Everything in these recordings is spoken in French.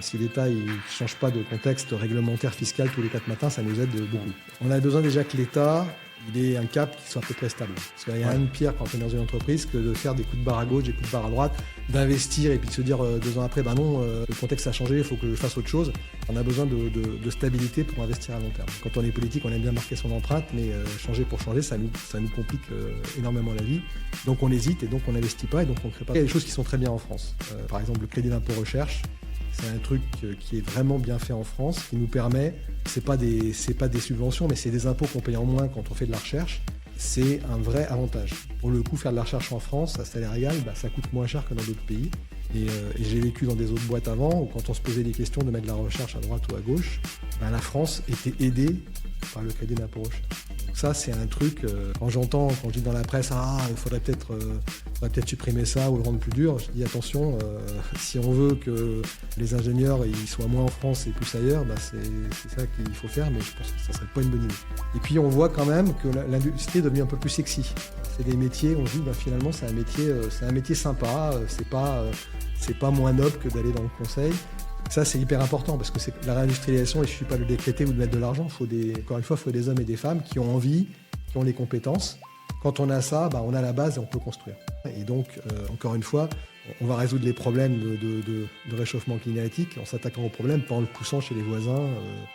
Si l'État ne change pas de contexte réglementaire fiscal tous les 4 matins, ça nous aide beaucoup. On a besoin déjà que l'État ait un cap qui soit à peu près stable. Parce qu'il n'y a rien de pire quand on est dans une entreprise que de faire des coups de barre à gauche, des coups de barre à droite, d'investir et puis de se dire 2 ans après, le contexte a changé, il faut que je fasse autre chose. On a besoin de stabilité pour investir à long terme. Quand on est politique, on aime bien marquer son empreinte, mais changer pour changer, ça nous complique énormément la vie. Donc on hésite et donc on n'investit pas et donc on ne crée pas. Il y a des choses qui sont très bien en France. Par exemple, le crédit d'impôt recherche. C'est un truc qui est vraiment bien fait en France, qui nous permet, c'est pas des subventions, mais c'est des impôts qu'on paye en moins quand on fait de la recherche. C'est un vrai avantage. Pour le coup, faire de la recherche en France, à salaire égal, ça coûte moins cher que dans d'autres pays. Et j'ai vécu dans des autres boîtes avant, où quand on se posait des questions de mettre de la recherche à droite ou à gauche, la France était aidée par le crédit d'impôt recherche. Donc ça, c'est un truc, quand je dis dans la presse, il faudrait peut-être supprimer ça ou le rendre plus dur, je dis attention, si on veut que les ingénieurs ils soient moins en France et plus ailleurs, c'est ça qu'il faut faire, mais je pense que ça serait pas une bonne idée. Et puis on voit quand même que l'industrie est devenue un peu plus sexy. C'est des métiers, on se dit finalement c'est un métier sympa, c'est pas moins noble que d'aller dans le conseil. Ça, c'est hyper important parce que la réindustrialisation, il ne suffit pas de le décréter ou de mettre de l'argent. Encore une fois, il faut des hommes et des femmes qui ont envie, qui ont les compétences. Quand on a ça, on a la base et on peut construire. Et donc, encore une fois, on va résoudre les problèmes de réchauffement climatique en s'attaquant aux problèmes, pas en le poussant chez les voisins,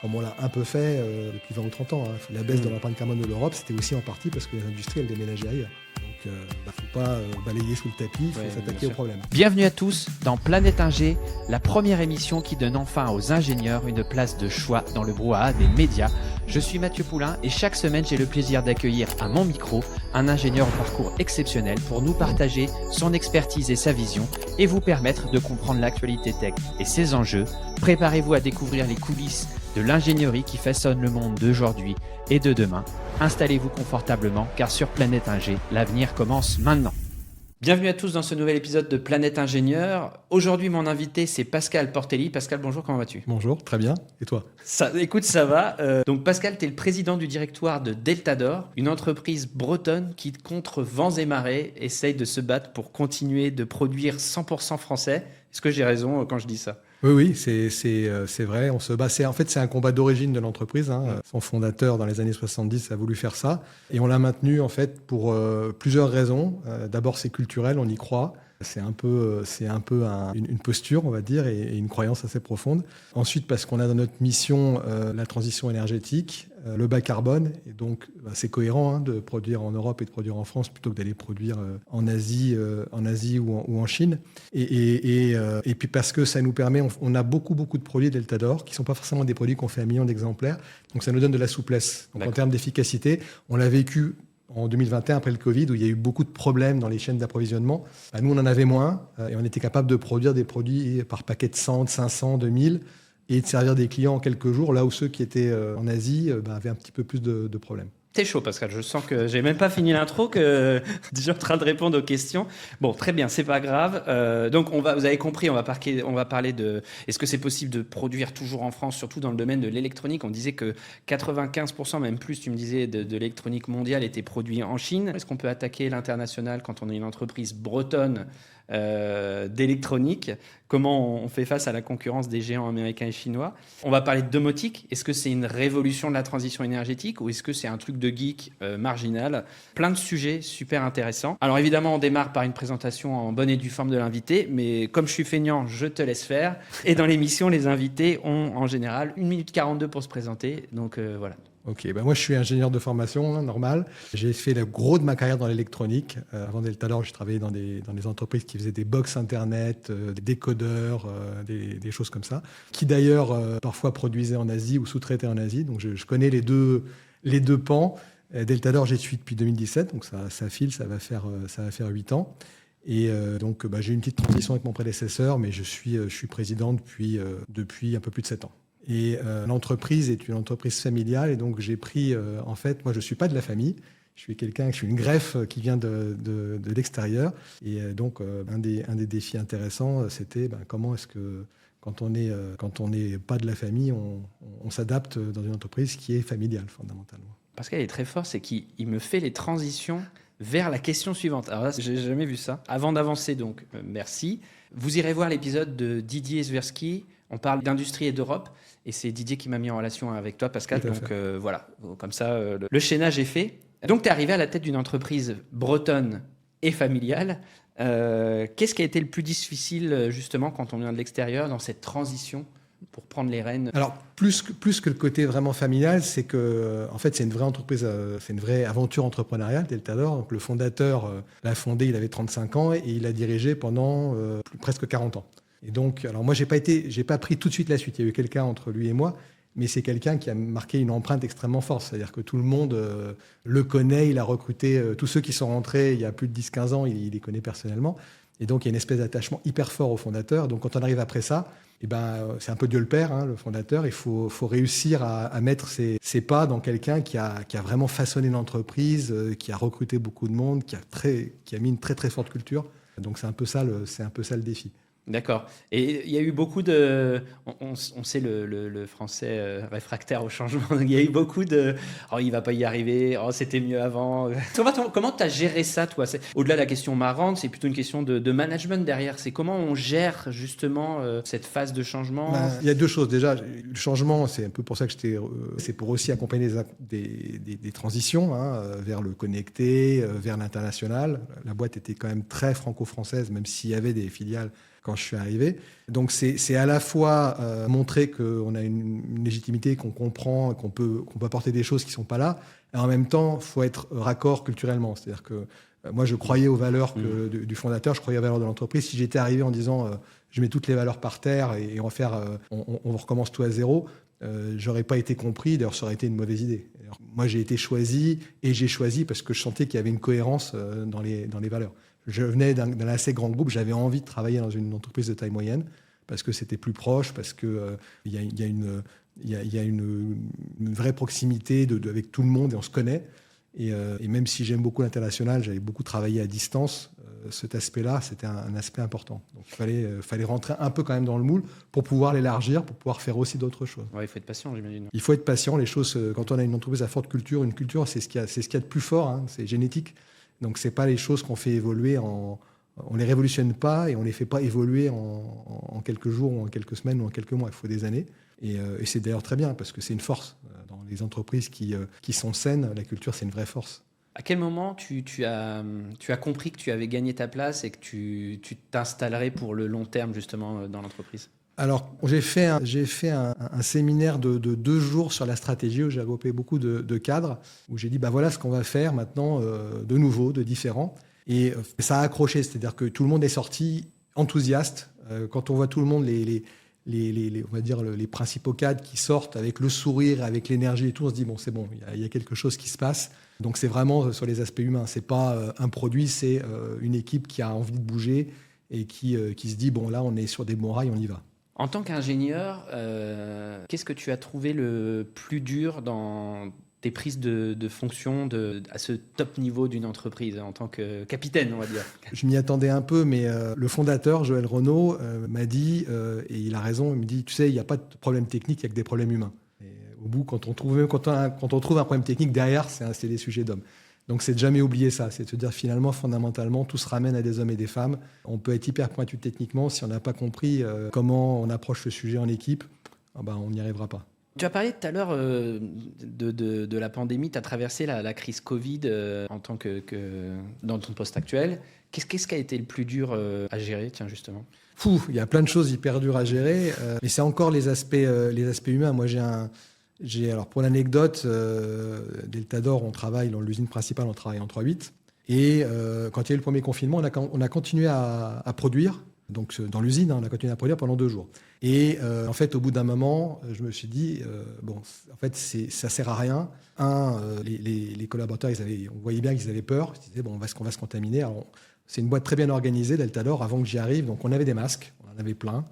comme on l'a un peu fait depuis 20 ou 30 ans. La baisse de l'empreinte carbone de l'Europe, c'était aussi en partie parce que les industries, elles déménageaient ailleurs. Donc, il ne faut pas balayer sous le tapis, il faut s'attaquer aux problèmes. Bienvenue à tous dans Planète Ingé, la première émission qui donne enfin aux ingénieurs une place de choix dans le brouhaha des médias. Je suis Mathieu Poulain et chaque semaine, j'ai le plaisir d'accueillir à mon micro un ingénieur au parcours exceptionnel pour nous partager son expertise et sa vision et vous permettre de comprendre l'actualité tech et ses enjeux. Préparez-vous à découvrir les coulisses de l'ingénierie qui façonne le monde d'aujourd'hui et de demain. Installez-vous confortablement car sur Planète Ingé, l'avenir commence maintenant. Bienvenue à tous dans ce nouvel épisode de Planète Ingénieur. Aujourd'hui, mon invité, c'est Pascal Portelli. Pascal, bonjour, comment vas-tu ? Bonjour, très bien. Et toi ? Écoute, ça va. Donc Pascal, tu es le président du directoire de Deltador, une entreprise bretonne qui, contre vents et marées, essaye de se battre pour continuer de produire 100% français. Est-ce que j'ai raison quand je dis ça ? Oui, c'est vrai. On se bat. C'est un combat d'origine de l'entreprise. Son fondateur, dans les années 70, a voulu faire ça. Et on l'a maintenu, en fait, pour plusieurs raisons. D'abord, c'est culturel, on y croit. C'est un peu une posture, on va dire, et une croyance assez profonde. Ensuite, parce qu'on a dans notre mission la transition énergétique, le bas carbone. Et donc, c'est cohérent de produire en Europe et de produire en France plutôt que d'aller produire en Asie ou en Chine. Et puis parce que ça nous permet, on a beaucoup de produits Deltador qui ne sont pas forcément des produits qu'on fait 1 million d'exemplaires. Donc, ça nous donne de la souplesse. Donc, en termes d'efficacité, on l'a vécu en 2021, après le Covid, où il y a eu beaucoup de problèmes dans les chaînes d'approvisionnement. Nous, on en avait moins et on était capable de produire des produits par paquet de 100, de 500, de 1000 et de servir des clients en quelques jours, là où ceux qui étaient en Asie avaient un petit peu plus de problèmes. T'es chaud, Pascal. Je sens que j'ai même pas fini l'intro, que déjà en train de répondre aux questions. Bon, très bien, c'est pas grave. Donc, vous avez compris, on va parler de est-ce que c'est possible de produire toujours en France, surtout dans le domaine de l'électronique. On disait que 95%, même plus, tu me disais, de l'électronique mondiale était produit en Chine. Est-ce qu'on peut attaquer l'international quand on est une entreprise bretonne d'électronique? Comment on fait face à la concurrence des géants américains et chinois? On va parler de domotique. Est-ce que c'est une révolution de la transition énergétique ou est-ce que c'est un truc de geek marginal? Plein de sujets super intéressants. Alors évidemment, on démarre par une présentation en bonne et due forme de l'invité, mais comme je suis feignant, je te laisse faire. Et dans l'émission, les invités ont en général 1 minute 42 pour se présenter. Donc voilà. Ok, moi je suis ingénieur de formation, normal. J'ai fait le gros de ma carrière dans l'électronique. Avant Deltador, j'ai travaillé dans des entreprises qui faisaient des box internet, des décodeurs, des choses comme ça, qui d'ailleurs parfois produisaient en Asie ou sous-traitaient en Asie. Donc je connais les deux pans. Deltador, j'y suis depuis 2017, donc ça file, ça va faire 8 ans. Et donc j'ai eu une petite transition avec mon prédécesseur, mais je suis président depuis un peu plus de 7 ans. Et l'entreprise est une entreprise familiale et donc j'ai pris, en fait, moi je ne suis pas de la famille, je suis une greffe qui vient de l'extérieur. Et donc un des défis intéressants, c'était comment est-ce que quand on n'est pas de la famille, on s'adapte dans une entreprise qui est familiale fondamentalement. Parce qu'elle est très forte, c'est qu'il me fait les transitions vers la question suivante. Alors là, j'ai jamais vu ça. Avant d'avancer, donc, merci. Vous irez voir l'épisode de Didier Swirsky On parle d'industrie et d'Europe, et c'est Didier qui m'a mis en relation avec toi, Pascal. Donc voilà, comme ça, le chaînage est fait. Donc tu es arrivé à la tête d'une entreprise bretonne et familiale. Qu'est-ce qui a été le plus difficile, justement, quand on vient de l'extérieur, dans cette transition pour prendre les rênes? Alors, plus que le côté vraiment familial, c'est que, en fait, c'est une vraie entreprise, c'est une vraie aventure entrepreneuriale, Deltador. Donc, le fondateur l'a fondé, il avait 35 ans et il l'a dirigé pendant presque 40 ans. Et donc, alors moi, j'ai pas pris tout de suite la suite. Il y a eu quelqu'un entre lui et moi, mais c'est quelqu'un qui a marqué une empreinte extrêmement forte. C'est-à-dire que tout le monde le connaît, il a recruté tous ceux qui sont rentrés il y a plus de 10-15 ans, il les connaît personnellement. Et donc, il y a une espèce d'attachement hyper fort au fondateur. Donc, quand on arrive après ça, c'est un peu Dieu le Père, hein, le fondateur. Il faut réussir à mettre ses pas dans quelqu'un qui a vraiment façonné l'entreprise, qui a recruté beaucoup de monde, qui a mis une très, très forte culture. Donc, c'est un peu ça le défi. D'accord. Et il y a eu beaucoup de... On sait le français réfractaire au changement. Il y a eu beaucoup de... Oh, il ne va pas y arriver. Oh, c'était mieux avant. Comment tu as géré ça, toi? Au-delà de la question marrante, c'est plutôt une question de management derrière. C'est comment on gère justement cette phase de changement? Il y a deux choses. Déjà, le changement, c'est un peu pour ça que c'est pour aussi accompagner des transitions vers le connecté, vers l'international. La boîte était quand même très franco-française, même s'il y avait des filiales quand je suis arrivé. Donc, c'est à la fois montrer qu'on a une légitimité, qu'on comprend, qu'on peut apporter des choses qui ne sont pas là. Et en même temps, il faut être raccord culturellement. C'est-à-dire que moi, je croyais aux valeurs du fondateur, je croyais aux valeurs de l'entreprise. Si j'étais arrivé en disant je mets toutes les valeurs par terre et on recommence tout à zéro, j'aurais pas été compris. D'ailleurs, ça aurait été une mauvaise idée. Alors, moi, j'ai été choisi et j'ai choisi parce que je sentais qu'il y avait une cohérence dans les valeurs. Je venais d'un assez grand groupe, j'avais envie de travailler dans une entreprise de taille moyenne parce que c'était plus proche, parce que il y a une vraie proximité avec tout le monde et on se connaît. Et même si j'aime beaucoup l'international, j'avais beaucoup travaillé à distance. Cet aspect-là, c'était un aspect important. Donc il fallait rentrer un peu quand même dans le moule pour pouvoir l'élargir, pour pouvoir faire aussi d'autres choses. Ouais, il faut être patient, j'imagine. Il faut être patient. Les choses, quand on a une entreprise à forte culture, une culture, c'est ce qu'il y a de plus fort, hein, c'est génétique. Donc, ce n'est pas les choses qu'on fait évoluer on ne les révolutionne pas et on ne les fait pas évoluer en quelques jours ou en quelques semaines ou en quelques mois. Il faut des années. Et c'est d'ailleurs très bien parce que c'est une force. Dans les entreprises qui sont saines, la culture, c'est une vraie force. À quel moment tu as compris que tu avais gagné ta place et que tu t'installerais pour le long terme, justement, dans l'entreprise? Alors, j'ai fait un séminaire de 2 jours sur la stratégie où j'ai regroupé beaucoup de cadres, où j'ai dit, voilà ce qu'on va faire maintenant de nouveau, de différent. Et ça a accroché, c'est-à-dire que tout le monde est sorti enthousiaste. Quand on voit tout le monde, on va dire les principaux cadres qui sortent avec le sourire, avec l'énergie et tout, on se dit, c'est bon, il y a quelque chose qui se passe. Donc, c'est vraiment sur les aspects humains. C'est pas un produit, c'est une équipe qui a envie de bouger et qui se dit, là, on est sur des bons rails, on y va. En tant qu'ingénieur, qu'est-ce que tu as trouvé le plus dur dans tes prises de fonction à ce top niveau d'une entreprise, en tant que capitaine, on va dire? Je m'y attendais un peu, mais le fondateur, Joël Renaud, m'a dit, et il a raison, il me dit, tu sais, il n'y a pas de problème technique, il n'y a que des problèmes humains. Et au bout, quand on trouve un problème technique, derrière, c'est des sujets d'hommes. Donc, c'est de jamais oublier ça. C'est de se dire, finalement, fondamentalement, tout se ramène à des hommes et des femmes. On peut être hyper pointu techniquement. Si on n'a pas compris comment on approche le sujet en équipe, on n'y arrivera pas. Tu as parlé tout à l'heure de la pandémie. Tu as traversé la crise Covid en tant que dans ton poste actuel. Qu'est-ce qui a été le plus dur à gérer, tiens, justement? Il y a plein de choses hyper dures à gérer. Mais c'est encore les aspects humains. Moi, alors pour l'anecdote, Deltador, on travaille dans l'usine principale, on travaille en 3/8. Et quand il y a eu le premier confinement, on a continué à produire. Donc dans l'usine, on a continué à produire pendant 2 jours. Et en fait, au bout d'un moment, je me suis dit, en fait, ça sert à rien. Les collaborateurs, on voyait bien qu'ils avaient peur. Ils se disaient, on va se contaminer. Alors, c'est une boîte très bien organisée, Deltador, avant que j'y arrive. Donc on avait des masques, on en avait plein.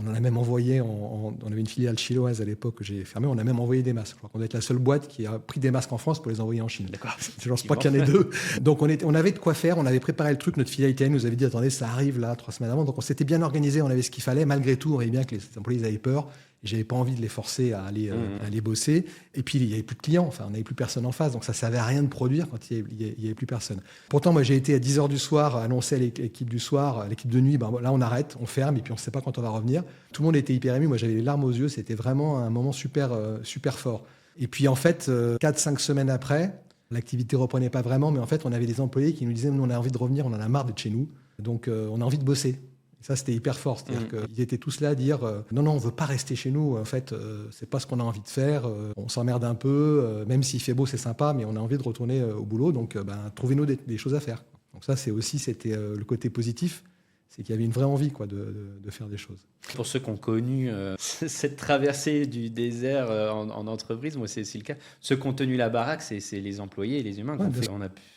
On en a même envoyé, on avait une filiale chinoise à l'époque que j'ai fermée, on a même envoyé des masques. Je crois qu'on doit être la seule boîte qui a pris des masques en France pour les envoyer en Chine. D'accord. Je ne pense pas qu'il y en ait 2. Donc on avait de quoi faire, on avait préparé le truc, notre filiale italienne nous avait dit, attendez, ça arrive là, 3 semaines avant. Donc on s'était bien organisé, on avait ce qu'il fallait. Malgré tout, on voyait bien que les employés avaient peur. Et j'avais pas envie de les forcer à aller bosser. Et puis, il y avait plus de clients. Enfin, on n'avait plus personne en face. Donc, ça servait à rien de produire quand il y avait plus personne. Pourtant, moi, j'ai été à 10h du soir annoncer à l'équipe du soir, à l'équipe de nuit, là, on arrête, on ferme, et puis on ne sait pas quand on va revenir. Tout le monde était hyper ému. Moi, j'avais les larmes aux yeux. C'était vraiment un moment super fort. Et puis, en fait, 4-5 semaines après, l'activité reprenait pas vraiment, mais en fait, on avait des employés qui nous disaient, nous, on a envie de revenir, on en a marre d'être chez nous. Donc, on a envie de bosser. Et ça, c'était hyper fort. C'est-à-dire qu'ils étaient tous là à dire non, on ne veut pas rester chez nous. En fait, c'est pas ce qu'on a envie de faire. On s'emmerde un peu. Même s'il fait beau, c'est sympa, mais on a envie de retourner au boulot. Donc, trouvez-nous des choses à faire. Donc ça, c'était le côté positif. C'est qu'il y avait une vraie envie de faire des choses. Pour ceux qui ont connu cette traversée du désert en entreprise, moi c'est le cas. Ceux qui ont tenu la baraque, c'est les employés et les humains.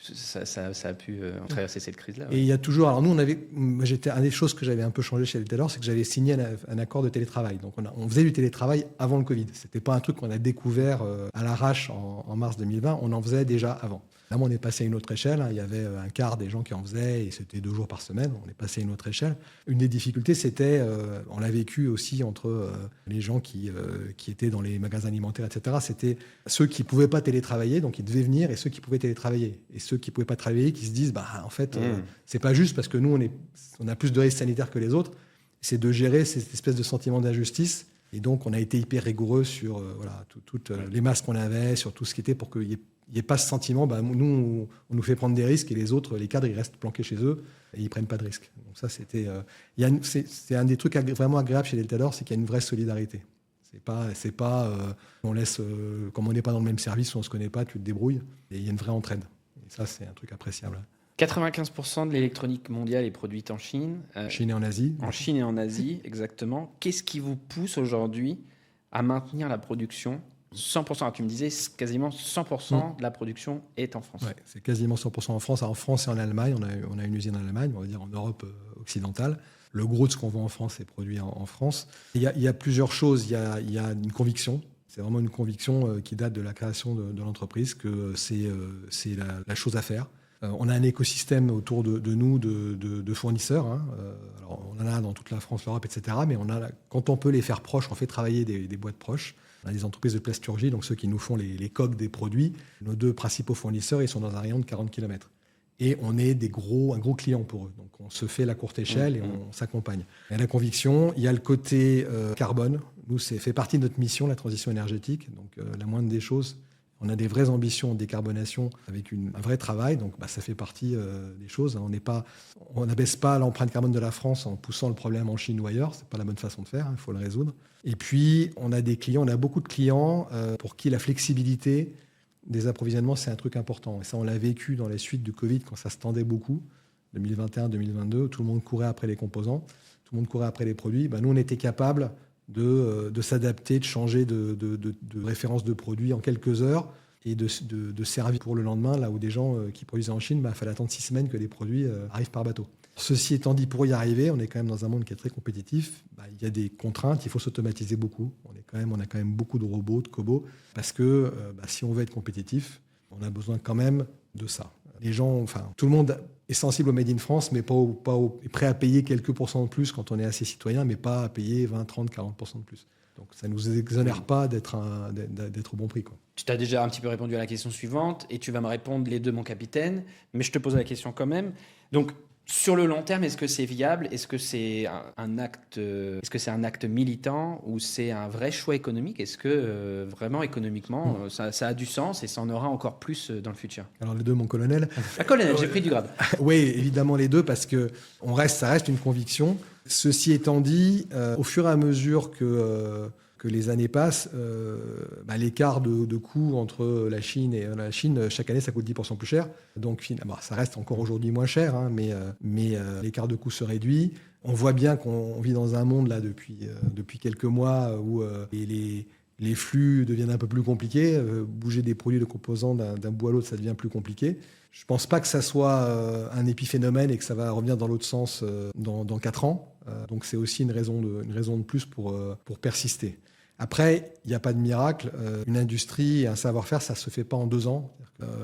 Ça a pu traverser cette crise-là. Ouais. Et il y a toujours. Alors nous, une des choses que j'avais un peu changé chez les Taylor, c'est que j'avais signé un accord de télétravail. Donc on faisait du télétravail avant le Covid. C'était pas un truc qu'on a découvert à l'arrache en mars 2020. On en faisait déjà avant. Là, on est passé à une autre échelle. Il y avait un quart des gens qui en faisaient et c'était 2 jours par semaine. On est passé à une autre échelle. Une des difficultés, c'était, on l'a vécu aussi entre les gens qui étaient dans les magasins alimentaires, etc. C'était ceux qui ne pouvaient pas télétravailler, donc ils devaient venir, et ceux qui pouvaient télétravailler. Et ceux qui ne pouvaient pas travailler, qui se disent, en fait, c'est pas juste parce que nous, on a plus de risques sanitaires que les autres. C'est de gérer cette espèce de sentiment d'injustice. Et donc, on a été hyper rigoureux sur toutes les masques qu'on avait, sur tout ce qui était pour qu'il n'y ait pas ce sentiment, nous, on nous fait prendre des risques et les autres, les cadres, ils restent planqués chez eux et ils ne prennent pas de risques. Donc ça, c'est un des trucs vraiment agréables chez Deltador, c'est qu'il y a une vraie solidarité. C'est pas on laisse, comme on n'est pas dans le même service, on ne se connaît pas, tu te débrouilles. Et il y a une vraie entraide. Et ça, c'est un truc appréciable. 95% de l'électronique mondiale est produite en Chine. Chine et en Asie. En Chine et en Asie, exactement. Qu'est-ce qui vous pousse aujourd'hui à maintenir la production 100%, alors tu me disais quasiment 100% de la production est en France. Ouais, c'est quasiment 100% en France. Alors, en France et en Allemagne, on a une usine en Allemagne, on va dire en Europe occidentale. Le gros de ce qu'on vend en France est produit en France. Il y a plusieurs choses. Il y a une conviction. C'est vraiment une conviction qui date de la création de l'entreprise, que c'est la chose à faire. On a un écosystème autour de nous de fournisseurs. Alors, on en a dans toute la France, l'Europe, etc. Mais quand on peut les faire proches, on fait travailler des boîtes proches. On a des entreprises de plasturgie, donc ceux qui nous font les coques des produits. Nos 2 principaux fournisseurs, ils sont dans un rayon de 40 km. Et on est un gros client pour eux. Donc on se fait la courte échelle et on s'accompagne. Il y a la conviction, il y a le côté carbone. Nous, c'est fait partie de notre mission, la transition énergétique. Donc la moindre des choses, on a des vraies ambitions en décarbonation avec un vrai travail. Donc ça fait partie des choses. On n'abaisse pas l'empreinte carbone de la France en poussant le problème en Chine ou ailleurs. C'est pas la bonne façon de faire, il faut le résoudre. Et puis, on a beaucoup de clients pour qui la flexibilité des approvisionnements, c'est un truc important. Et ça, on l'a vécu dans les suites du Covid, quand ça se tendait beaucoup, 2021-2022, tout le monde courait après les composants, tout le monde courait après les produits. Nous, on était capable de s'adapter, de changer de référence de produits en quelques heures et de servir pour le lendemain, là où des gens qui produisaient en Chine, il fallait attendre 6 semaines que les produits arrivent par bateau. Ceci étant dit, pour y arriver, on est quand même dans un monde qui est très compétitif. Il y a des contraintes, il faut s'automatiser beaucoup. On a quand même beaucoup de robots, de cobots, parce que si on veut être compétitif, on a besoin quand même de ça. Les gens, tout le monde est sensible au Made in France, mais est prêt à payer quelques pourcents de plus quand on est assez citoyen, mais pas à payer 20, 30, 40% de plus. Donc ça ne nous exonère pas d'être au bon prix, quoi. Tu t'as déjà un petit peu répondu à la question suivante et tu vas me répondre les deux, mon capitaine, mais je te pose la question quand même. Donc, sur le long terme, est-ce que c'est viable ? Est-ce que c'est un acte militant ou c'est un vrai choix économique ? Est-ce que vraiment économiquement, ça a du sens et ça en aura encore plus dans le futur ? Alors les deux, mon colonel. Colonel, j'ai pris du grade. Oui, évidemment les deux, parce que ça reste une conviction. Ceci étant dit, au fur et à mesure que les années passent, l'écart de coût entre la Chine et la Chine, chaque année, ça coûte 10% plus cher. Donc, ça reste encore aujourd'hui moins cher, mais l'écart de coût se réduit. On voit bien qu'on vit dans un monde là depuis quelques mois où les flux deviennent un peu plus compliqués. Bouger des produits de composants d'un bout à l'autre, ça devient plus compliqué. Je ne pense pas que ça soit un épiphénomène et que ça va revenir dans l'autre sens dans 4 ans. Donc c'est aussi une raison de plus pour persister. Après, il n'y a pas de miracle. Une industrie et un savoir-faire, ça ne se fait pas en 2 ans.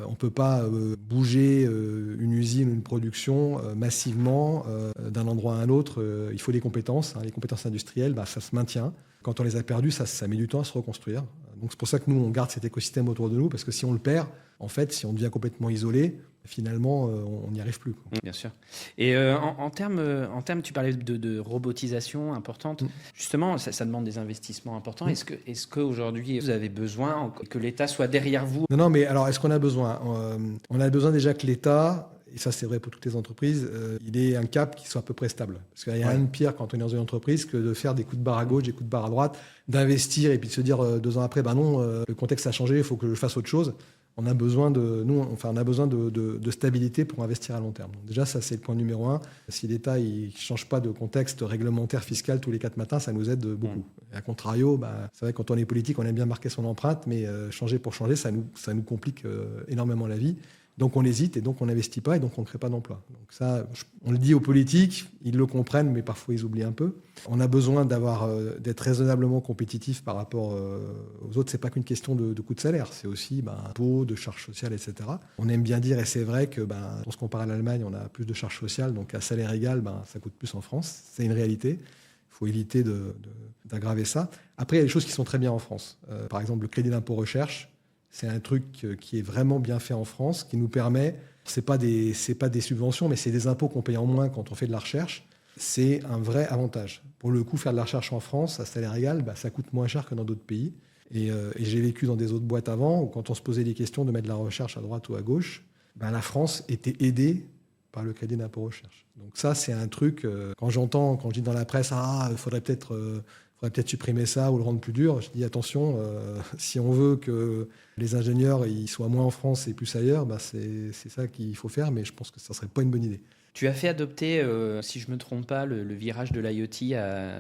On ne peut pas bouger une usine ou une production massivement d'un endroit à un autre. Il faut des compétences. Les compétences industrielles, ça se maintient. quand on les a perdus, ça met du temps à se reconstruire. Donc c'est pour ça que nous, on garde cet écosystème autour de nous, parce que si on le perd, en fait, si on devient complètement isolé, finalement, on n'y arrive plus. Bien sûr. Et en termes, tu parlais de robotisation importante. Justement, ça demande des investissements importants. Est-ce qu'aujourd'hui, vous avez besoin que l'État soit derrière vous? Non, mais alors, est-ce qu'on a besoin? On a besoin déjà que l'État, et ça c'est vrai pour toutes les entreprises, il ait un cap qui soit à peu près stable. Parce qu'il n'y a rien de pire quand on est dans une entreprise que de faire des coups de barre à gauche, des coups de barre à droite, d'investir et puis de se dire 2 ans après, non, le contexte a changé, il faut que je fasse autre chose. On a besoin de stabilité pour investir à long terme. Donc déjà, ça, c'est le point numéro 1. Si l'État ne change pas de contexte réglementaire fiscal tous les 4 matins, ça nous aide beaucoup. Et à contrario, c'est vrai que quand on est politique, on aime bien marquer son empreinte, mais changer pour changer, ça nous complique énormément la vie. Donc on hésite et donc on n'investit pas et donc on ne crée pas d'emploi. Donc ça, on le dit aux politiques, ils le comprennent, mais parfois ils oublient un peu. On a besoin d'être raisonnablement compétitif par rapport aux autres. C'est pas qu'une question de coût de salaire, c'est aussi impôts, de charges sociales, etc. On aime bien dire, et c'est vrai que on se compare à l'Allemagne, on a plus de charges sociales, donc à salaire égal, ça coûte plus en France. C'est une réalité. Il faut éviter d'aggraver ça. Après, il y a des choses qui sont très bien en France. Par exemple, le crédit d'impôt recherche. C'est un truc qui est vraiment bien fait en France, qui nous permet, c'est pas des subventions, mais c'est des impôts qu'on paye en moins quand on fait de la recherche. C'est un vrai avantage. Pour le coup, faire de la recherche en France, à salaire égal, ça coûte moins cher que dans d'autres pays. Et j'ai vécu dans des autres boîtes avant, où quand on se posait des questions de mettre de la recherche à droite ou à gauche, la France était aidée par le crédit d'impôt recherche. Donc ça, c'est un truc, quand je dis dans la presse, il faudrait peut-être supprimer ça ou le rendre plus dur. Je dis attention, si on veut que les ingénieurs ils soient moins en France et plus ailleurs, c'est ça qu'il faut faire, mais je pense que ça ne serait pas une bonne idée. Tu as fait adopter, si je ne me trompe pas, le virage de l'IoT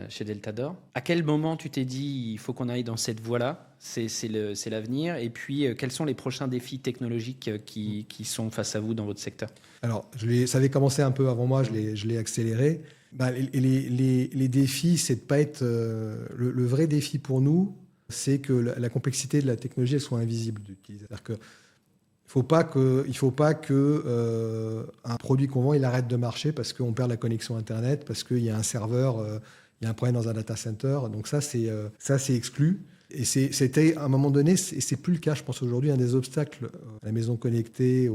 chez Deltador. À quel moment tu t'es dit il faut qu'on aille dans cette voie-là, c'est l'avenir, et puis quels sont les prochains défis technologiques qui sont face à vous dans votre secteur? Alors, ça avait commencé un peu avant moi, je l'ai accéléré. Les défis, c'est de pas être... le vrai défi pour nous, c'est que la complexité de la technologie elle soit invisible d'utiliser. C'est-à-dire que il faut pas que un produit qu'on vend il arrête de marcher parce qu'on perd la connexion Internet, parce qu'il y a un serveur, il y a un problème dans un data center. Donc ça c'est exclu. Et c'était à un moment donné, et c'est plus le cas, je pense aujourd'hui, un des obstacles à la maison connectée,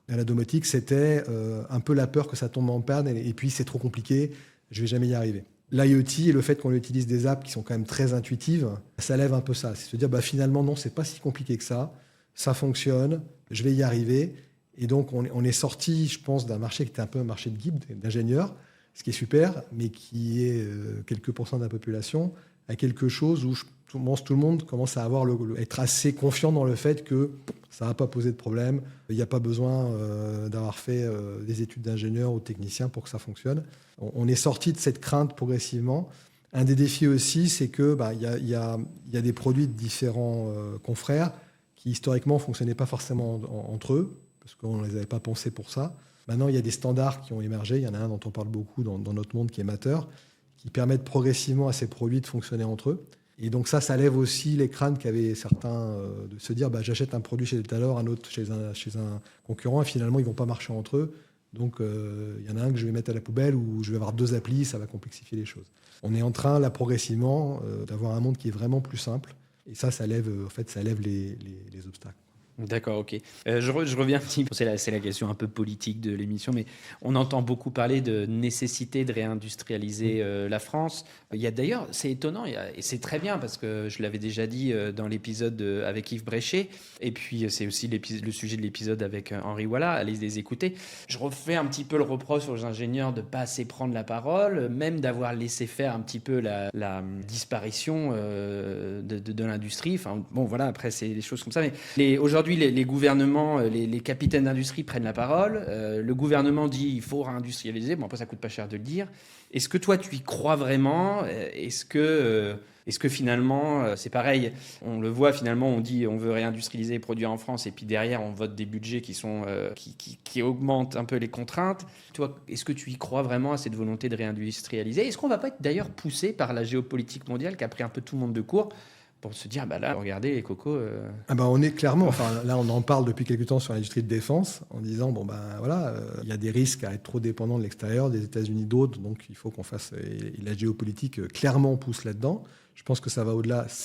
à la domotique, c'était un peu la peur que ça tombe en panne et puis c'est trop compliqué, je vais jamais y arriver. L'IoT et le fait qu'on utilise des apps qui sont quand même très intuitives, ça lève un peu ça. C'est se dire finalement non, c'est pas si compliqué que ça fonctionne, je vais y arriver. Et donc on est sorti, je pense, d'un marché qui était un peu un marché de guides, d'ingénieurs, ce qui est super, mais qui est quelques pourcents de la population, à quelque chose où tout le monde commence à être assez confiant dans le fait que ça ne va pas poser de problème. Il n'y a pas besoin d'avoir fait des études d'ingénieur ou de technicien pour que ça fonctionne. On est sorti de cette crainte progressivement. Un des défis aussi, c'est que y a des produits de différents confrères qui historiquement ne fonctionnaient pas forcément entre eux, parce qu'on ne les avait pas pensés pour ça. Maintenant, il y a des standards qui ont émergé. Il y en a un dont on parle beaucoup dans notre monde qui est Matter, qui permettent progressivement à ces produits de fonctionner entre eux. Et donc ça lève aussi les crânes qu'avaient certains de se dire j'achète un produit chez Deltador, un autre chez un concurrent, et finalement ils ne vont pas marcher entre eux. Donc il y en a un que je vais mettre à la poubelle ou je vais avoir 2 applis, ça va complexifier les choses. On est en train là progressivement d'avoir un monde qui est vraiment plus simple. Et ça lève les obstacles. D'accord, ok. Je reviens un petit peu, c'est la question un peu politique de l'émission, mais on entend beaucoup parler de nécessité de réindustrialiser la France. Il y a d'ailleurs, c'est étonnant, et c'est très bien, parce que je l'avais déjà dit dans l'épisode avec Yves Bréchet, et puis c'est aussi le sujet de l'épisode avec Henri Walla, allez les écouter. Je refais un petit peu le reproche aux ingénieurs de ne pas assez prendre la parole, même d'avoir laissé faire un petit peu la disparition de l'industrie. Enfin, bon, voilà, après, c'est des choses comme ça, mais aujourd'hui, les gouvernements, les capitaines d'industrie prennent la parole. Le gouvernement dit il faut réindustrialiser. Bon, après, ça coûte pas cher de le dire. Est-ce que toi, tu y crois vraiment ? Est-ce que finalement, c'est pareil, on le voit finalement, on dit on veut réindustrialiser et produire en France, et puis derrière, on vote des budgets qui augmentent un peu les contraintes. Toi, est-ce que tu y crois vraiment à cette volonté de réindustrialiser ? Est-ce qu'on ne va pas être d'ailleurs poussé par la géopolitique mondiale qui a pris un peu tout le monde de court pour se dire, là, regardez, les cocos... On est clairement, là on en parle depuis quelques temps sur l'industrie de défense, en disant, il y a des risques à être trop dépendant de l'extérieur, des États-Unis, d'autres, donc il faut qu'on fasse... Et la géopolitique clairement pousse là-dedans. Je pense que ça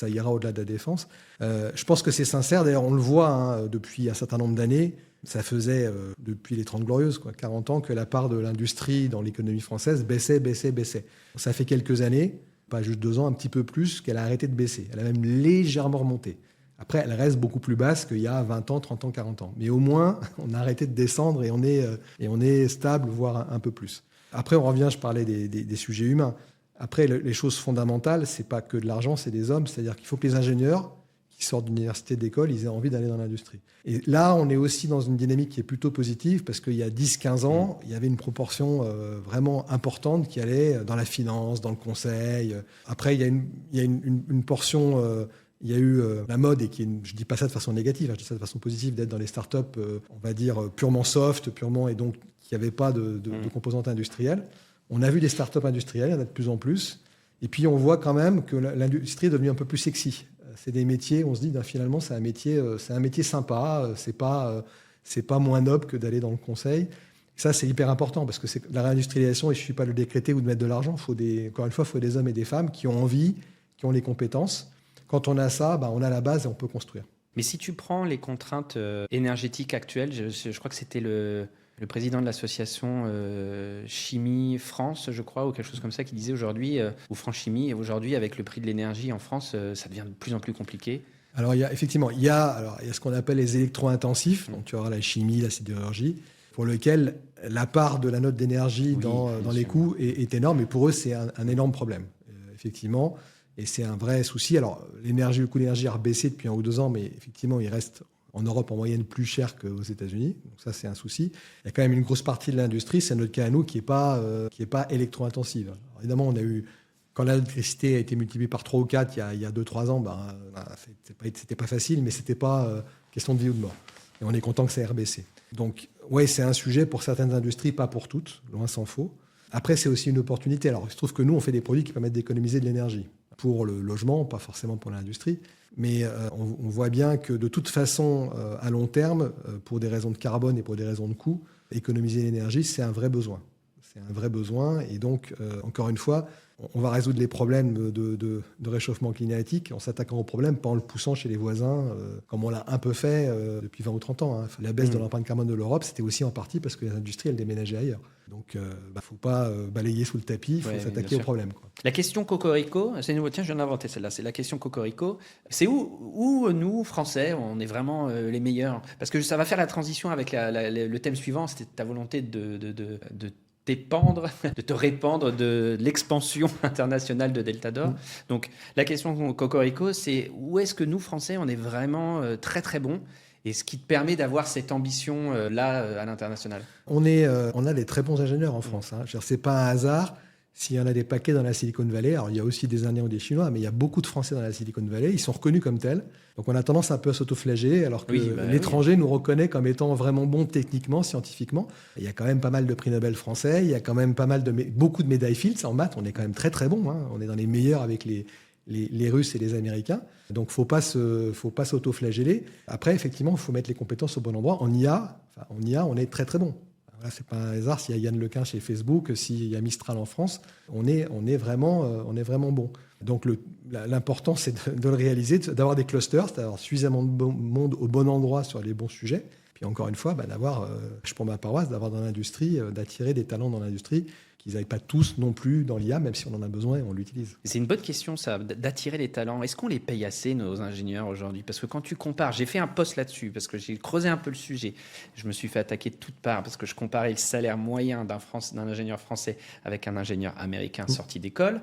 ira au-delà de la défense. Je pense que c'est sincère, d'ailleurs on le voit depuis un certain nombre d'années. Ça faisait, depuis les 30 Glorieuses, 40 ans, que la part de l'industrie dans l'économie française baissait. Ça fait quelques années, pas juste 2 ans, un petit peu plus, qu'elle a arrêté de baisser. Elle a même légèrement remonté. Après, elle reste beaucoup plus basse qu'il y a 20 ans, 30 ans, 40 ans. Mais au moins, on a arrêté de descendre et on est stable, voire un peu plus. Après, on revient, je parlais des sujets humains. Après, les choses fondamentales, c'est pas que de l'argent, c'est des hommes. C'est-à-dire qu'il faut que les ingénieurs qui sortent d'université, d'école, ils aient envie d'aller dans l'industrie. Et là, on est aussi dans une dynamique qui est plutôt positive parce qu'il y a 10-15 ans, il y avait une proportion vraiment importante qui allait dans la finance, dans le conseil. Après, il y a une portion... il y a eu la mode, et je ne dis pas ça de façon négative, je dis ça de façon positive, d'être dans les startups, on va dire, purement soft, et donc qui n'avaient pas de composante industrielle. On a vu des startups industrielles, il y en a de plus en plus. Et puis, on voit quand même que l'industrie est devenue un peu plus sexy. C'est des métiers, on se dit, finalement, c'est un métier sympa. C'est pas moins noble que d'aller dans le conseil. Et ça, c'est hyper important parce que la réindustrialisation, et je ne suis pas le décréter ou de mettre de l'argent. Encore une fois, il faut des hommes et des femmes qui ont envie, qui ont les compétences. Quand on a ça, on a la base et on peut construire. Mais si tu prends les contraintes énergétiques actuelles, je crois que c'était le président de l'association Chimie France, je crois, ou quelque chose comme ça, qui disait aujourd'hui, ou France Chimie, aujourd'hui, avec le prix de l'énergie en France, ça devient de plus en plus compliqué. Alors, il y a ce qu'on appelle les électro-intensifs, donc tu auras la chimie, la sidérurgie, pour lequel la part de la note d'énergie dans les coûts est énorme, et pour eux, c'est un énorme problème, effectivement, et c'est un vrai souci. Alors, le coût de l'énergie a rebaissé depuis 1 ou 2 ans, mais effectivement, il reste en Europe en moyenne plus cher qu'aux États-Unis. Donc ça, c'est un souci. Il y a quand même une grosse partie de l'industrie, c'est notre cas à nous, qui est pas électro-intensive. Alors, évidemment, on a eu, quand l'électricité a été multipliée par 3 ou 4 il y a 2-3 ans, c'était pas facile, mais c'était pas question de vie ou de mort. Et on est content que ça ait rebaissé. Donc, c'est un sujet pour certaines industries, pas pour toutes, loin s'en faut. Après, c'est aussi une opportunité. Alors, il se trouve que nous, on fait des produits qui permettent d'économiser de l'énergie pour le logement, pas forcément pour l'industrie. Mais on voit bien que de toute façon, à long terme, pour des raisons de carbone et pour des raisons de coût, économiser l'énergie, c'est un vrai besoin. C'est un vrai besoin. Et donc, encore une fois, on va résoudre les problèmes de réchauffement climatique en s'attaquant aux problèmes, pas en le poussant chez les voisins, comme on l'a un peu fait depuis 20 ou 30 ans. La baisse de l'empreinte carbone de l'Europe, c'était aussi en partie parce que les industries, elles déménageaient ailleurs. Donc, il ne faut pas balayer sous le tapis, il faut s'attaquer aux problèmes. La question Cocorico, c'est nouveau. Tiens, je viens d'inventer celle-là. C'est la question Cocorico. C'est où nous, Français, on est vraiment les meilleurs? Parce que ça va faire la transition avec le thème suivant, c'était ta volonté de te répandre de l'expansion internationale de Delta d'Or. Donc, la question Cocorico, c'est où est-ce que nous, Français, on est vraiment très, très bons, et ce qui te permet d'avoir cette ambition là à l'international? On a des très bons ingénieurs en France. C'est pas un hasard s'il y en a des paquets dans la Silicon Valley. Alors, il y a aussi des Indiens ou des Chinois, mais il y a beaucoup de Français dans la Silicon Valley. Ils sont reconnus comme tels. Donc, on a tendance un peu à s'autoflageller, alors que l'étranger nous reconnaît comme étant vraiment bons techniquement, scientifiquement. Il y a quand même pas mal de prix Nobel français. Il y a quand même beaucoup de médailles Fields en maths. On est quand même très, très bons. On est dans les meilleurs avec les Russes et les Américains. Donc, faut pas s'auto-flageller. Après, effectivement, il faut mettre les compétences au bon endroit. En IA, on est très, très bon. Voilà, c'est pas un hasard s'il y a Yann Lequin chez Facebook, s'il y a Mistral en France. On est vraiment bon. Donc, l'important, c'est de le réaliser, d'avoir des clusters, d'avoir suffisamment de monde au bon endroit sur les bons sujets. Puis, encore une fois, d'avoir, je prends ma paroisse, d'avoir dans l'industrie, d'attirer des talents dans l'industrie, qu'ils n'aillent pas tous non plus dans l'IA, même si on en a besoin et on l'utilise. C'est une bonne question, ça, d'attirer les talents. Est-ce qu'on les paye assez, nos ingénieurs, aujourd'hui? Parce que quand tu compares, j'ai fait un post là-dessus, parce que j'ai creusé un peu le sujet. Je me suis fait attaquer de toutes parts, parce que je comparais le salaire moyen d'un ingénieur français avec un ingénieur américain sorti d'école.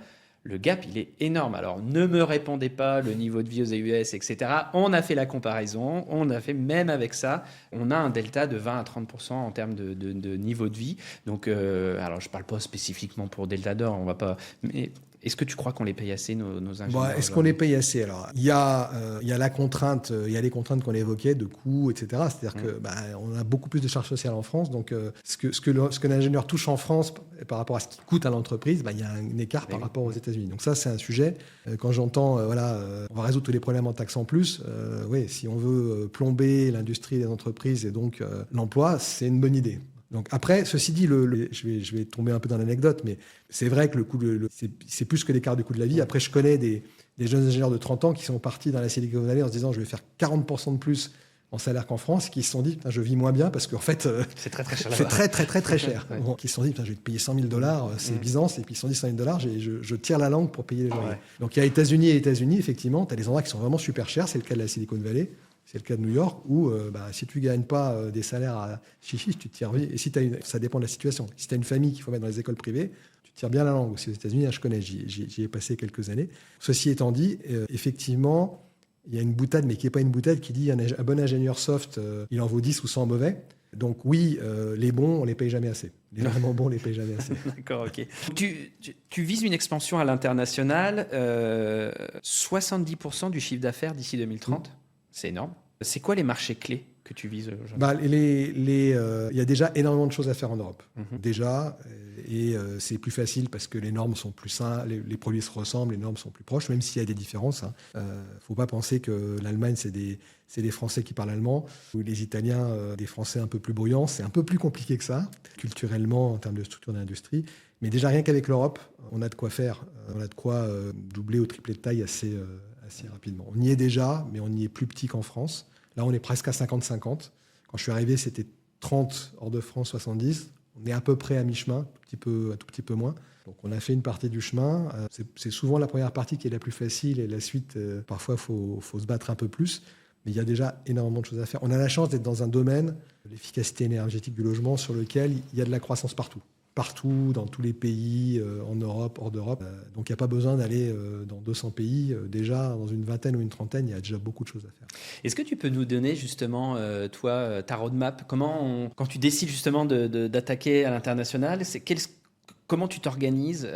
Le gap, il est énorme. Alors, ne me répondez pas le niveau de vie aux US, etc. On a fait la comparaison. On a fait, même avec ça, on a un delta de 20 à 30% en termes de niveau de vie. Donc, alors, je ne parle pas spécifiquement pour Delta d'Or, on va pas... Mais Est-ce que tu crois qu'on les paye assez, nos ingénieurs? Est-ce qu'on les paye assez? Alors, il y a la contrainte, il y a les contraintes qu'on évoquait de coûts, etc. C'est-à-dire que on a beaucoup plus de charges sociales en France. Donc, ce que l'ingénieur touche en France par rapport à ce qui coûte à l'entreprise, il y a un écart par rapport aux États-Unis. Donc ça, c'est un sujet. Quand j'entends, on va résoudre tous les problèmes en taxant plus. Oui, si on veut plomber l'industrie des entreprises et donc l'emploi, c'est une bonne idée. Donc après, ceci dit, je vais tomber un peu dans l'anecdote, mais c'est vrai que le coût, c'est plus que l'écart du coût de la vie. Après, je connais des jeunes ingénieurs de 30 ans qui sont partis dans la Silicon Valley en se disant je vais faire 40% de plus en salaire qu'en France, qui se sont dit je vis moins bien parce qu'en fait c'est très très cher. C'est très cher. Ouais. Bon, qui se sont dit je vais te payer $100 000, c'est Byzance, et puis ils se sont dit $100 000, je tire la langue pour payer les loyers. Ouais. Donc il y a États-Unis et États-Unis, effectivement, tu as des endroits qui sont vraiment super chers, c'est le cas de la Silicon Valley. C'est le cas de New York où si tu ne gagnes pas des salaires à chichi, tu tires. Et si ça dépend de la situation. Si tu as une famille qu'il faut mettre dans les écoles privées, tu tires bien la langue. Aussi aux États-Unis, je connais, j'y ai passé quelques années. Ceci étant dit, effectivement, il y a une boutade, mais qui n'est pas une boutade, qui dit un bon ingénieur soft, il en vaut 10 ou 100 mauvais. Donc oui, les bons, on ne les paye jamais assez. Les vraiment bons, on ne les paye jamais assez. D'accord, ok. Tu vises une expansion à l'international, 70% du chiffre d'affaires d'ici 2030. C'est énorme. C'est quoi les marchés clés que tu vises aujourd'hui? Il y a déjà énormément de choses à faire en Europe. Déjà, et c'est plus facile parce que les normes sont plus simples, les produits se ressemblent, les normes sont plus proches, même s'il y a des différences. Il ne faut pas penser que l'Allemagne, c'est des Français qui parlent allemand, ou les Italiens, des Français un peu plus bruyants. C'est un peu plus compliqué que ça, culturellement, en termes de structure d'industrie. Mais déjà, rien qu'avec l'Europe, on a de quoi faire. On a de quoi doubler ou tripler de taille assez rapidement. On y est déjà, mais on y est plus petit qu'en France. Là, on est presque à 50-50. Quand je suis arrivé, c'était 30 hors de France, 70. On est à peu près à mi-chemin, un tout petit peu moins. Donc, on a fait une partie du chemin. C'est souvent la première partie qui est la plus facile et la suite, parfois, il faut se battre un peu plus. Mais il y a déjà énormément de choses à faire. On a la chance d'être dans un domaine, l'efficacité énergétique du logement, sur lequel il y a de la croissance partout. Partout, dans tous les pays, en Europe, hors d'Europe. Donc, il n'y a pas besoin d'aller dans 200 pays. Déjà, dans une vingtaine ou une trentaine, il y a déjà beaucoup de choses à faire. Est-ce que tu peux nous donner justement, toi, ta roadmap? Quand tu décides justement d'attaquer à l'international, comment tu t'organises?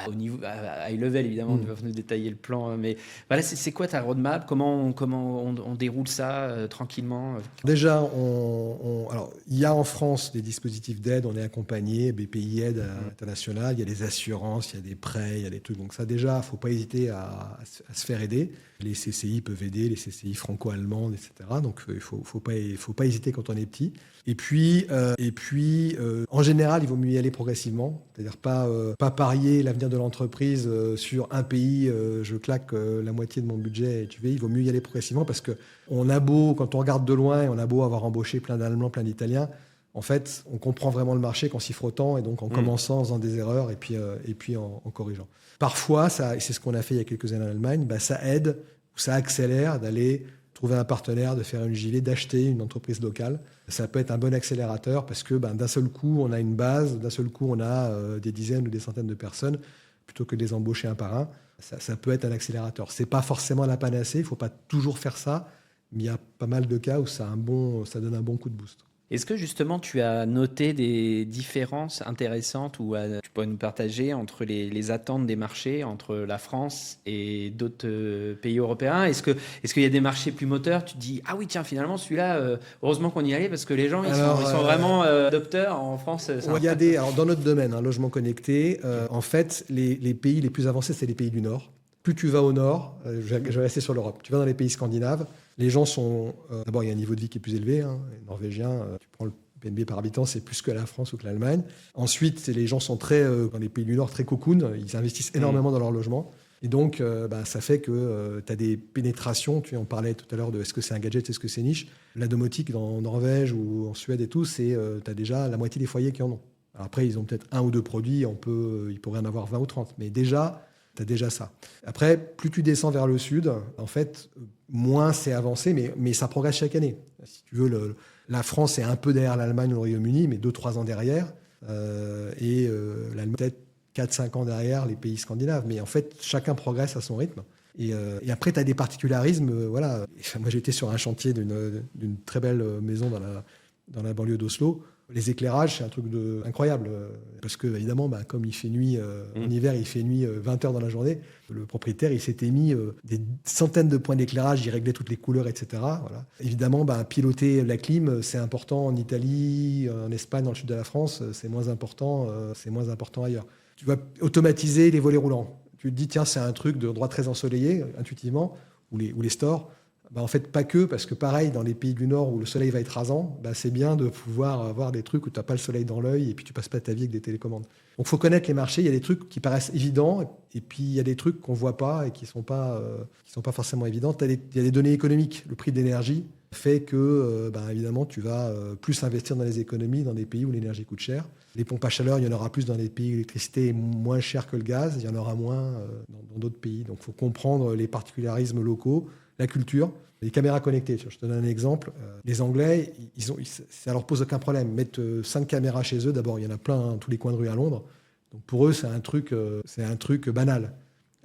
Au niveau high level, évidemment, tu vas nous détailler le plan. Mais voilà, c'est quoi ta roadmap? Comment on déroule ça tranquillement? Déjà, alors, il y a en France des dispositifs d'aide. On est accompagné, BPI Aide internationale. Il y a des assurances, il y a des prêts, il y a des trucs. Donc ça, déjà, il ne faut pas hésiter à se faire aider. Les CCI peuvent aider, les CCI franco-allemandes, etc. Donc il faut pas hésiter quand on est petit. Et puis, en général, il vaut mieux y aller progressivement. C'est-à-dire pas parier l'avenir de l'entreprise sur un pays. Je claque la moitié de mon budget et tu veux. Il vaut mieux y aller progressivement parce que quand on regarde de loin, on a beau avoir embauché plein d'Allemands, plein d'Italiens. En fait, on comprend vraiment le marché qu'en s'y frottant et donc en commençant, en faisant des erreurs et puis en corrigeant. Parfois, et c'est ce qu'on a fait il y a quelques années en Allemagne, ça aide ou ça accélère d'aller trouver un partenaire, de faire une JV, d'acheter une entreprise locale. Ça peut être un bon accélérateur parce que d'un seul coup, on a une base, d'un seul coup, on a des dizaines ou des centaines de personnes plutôt que de les embaucher un par un. Ça peut être un accélérateur. Ce n'est pas forcément la panacée, il ne faut pas toujours faire ça, mais il y a pas mal de cas où ça donne un bon coup de boost. Est-ce que justement tu as noté des différences intéressantes ou tu pourrais nous partager entre les attentes des marchés entre la France et d'autres pays européens? Est-ce qu'il y a des marchés plus moteurs? Tu te dis ah oui tiens finalement celui-là heureusement qu'on y allait parce que les gens ils sont vraiment adopteurs en France. Alors, dans notre domaine, logement connecté, en fait les pays les plus avancés c'est les pays du Nord. Plus tu vas au nord, je vais rester sur l'Europe, tu vas dans les pays scandinaves, les gens sont... d'abord, il y a un niveau de vie qui est plus élevé. Les Norvégiens, tu prends le PNB par habitant, c'est plus que la France ou que l'Allemagne. Ensuite, les gens sont dans les pays du Nord, très cocoon. Ils investissent énormément dans leur logement. Et donc, ça fait que tu as des pénétrations. Tu en parlais tout à l'heure de est-ce que c'est un gadget, est-ce que c'est niche. La domotique, en Norvège ou en Suède et tout, tu as déjà la moitié des foyers qui en ont. Alors après, ils ont peut-être un ou deux produits. Ils pourraient en avoir 20 ou 30. Mais déjà... tu as déjà ça. Après, plus tu descends vers le sud, en fait, moins c'est avancé, mais ça progresse chaque année. Si tu veux, la France est un peu derrière l'Allemagne ou le Royaume-Uni, mais 2-3 ans derrière. L'Allemagne peut-être 4-5 ans derrière les pays scandinaves. Mais en fait, chacun progresse à son rythme. Et après, tu as des particularismes. Moi, j'étais sur un chantier d'une très belle maison dans la banlieue d'Oslo. Les éclairages, c'est un truc incroyable. Parce que, évidemment, comme il fait nuit, en hiver, il fait nuit 20 heures dans la journée. Le propriétaire, il s'était mis des centaines de points d'éclairage, il réglait toutes les couleurs, etc. Voilà. Évidemment, piloter la clim, c'est important en Italie, en Espagne, dans le sud de la France, c'est moins important ailleurs. Tu vas automatiser les volets roulants. Tu te dis, tiens, c'est un truc de droit très ensoleillé, intuitivement, ou les stores. En fait, pas que, parce que pareil, dans les pays du Nord où le soleil va être rasant, c'est bien de pouvoir avoir des trucs où tu n'as pas le soleil dans l'œil et puis tu passes pas ta vie avec des télécommandes. Donc, il faut connaître les marchés. Il y a des trucs qui paraissent évidents et puis il y a des trucs qu'on ne voit pas et qui ne sont pas forcément évidents. Il y a des données économiques. Le prix de l'énergie fait que, évidemment, tu vas plus investir dans les économies dans des pays où l'énergie coûte cher. Les pompes à chaleur, il y en aura plus dans des pays où l'électricité est moins chère que le gaz. Il y en aura moins dans d'autres pays. Donc, il faut comprendre les particularismes locaux. La culture, les caméras connectées. Je te donne un exemple. Les Anglais, ça leur pose aucun problème. Mettre 5 caméras chez eux, d'abord, il y en a plein à tous les coins de rue à Londres. Donc pour eux, c'est un truc banal.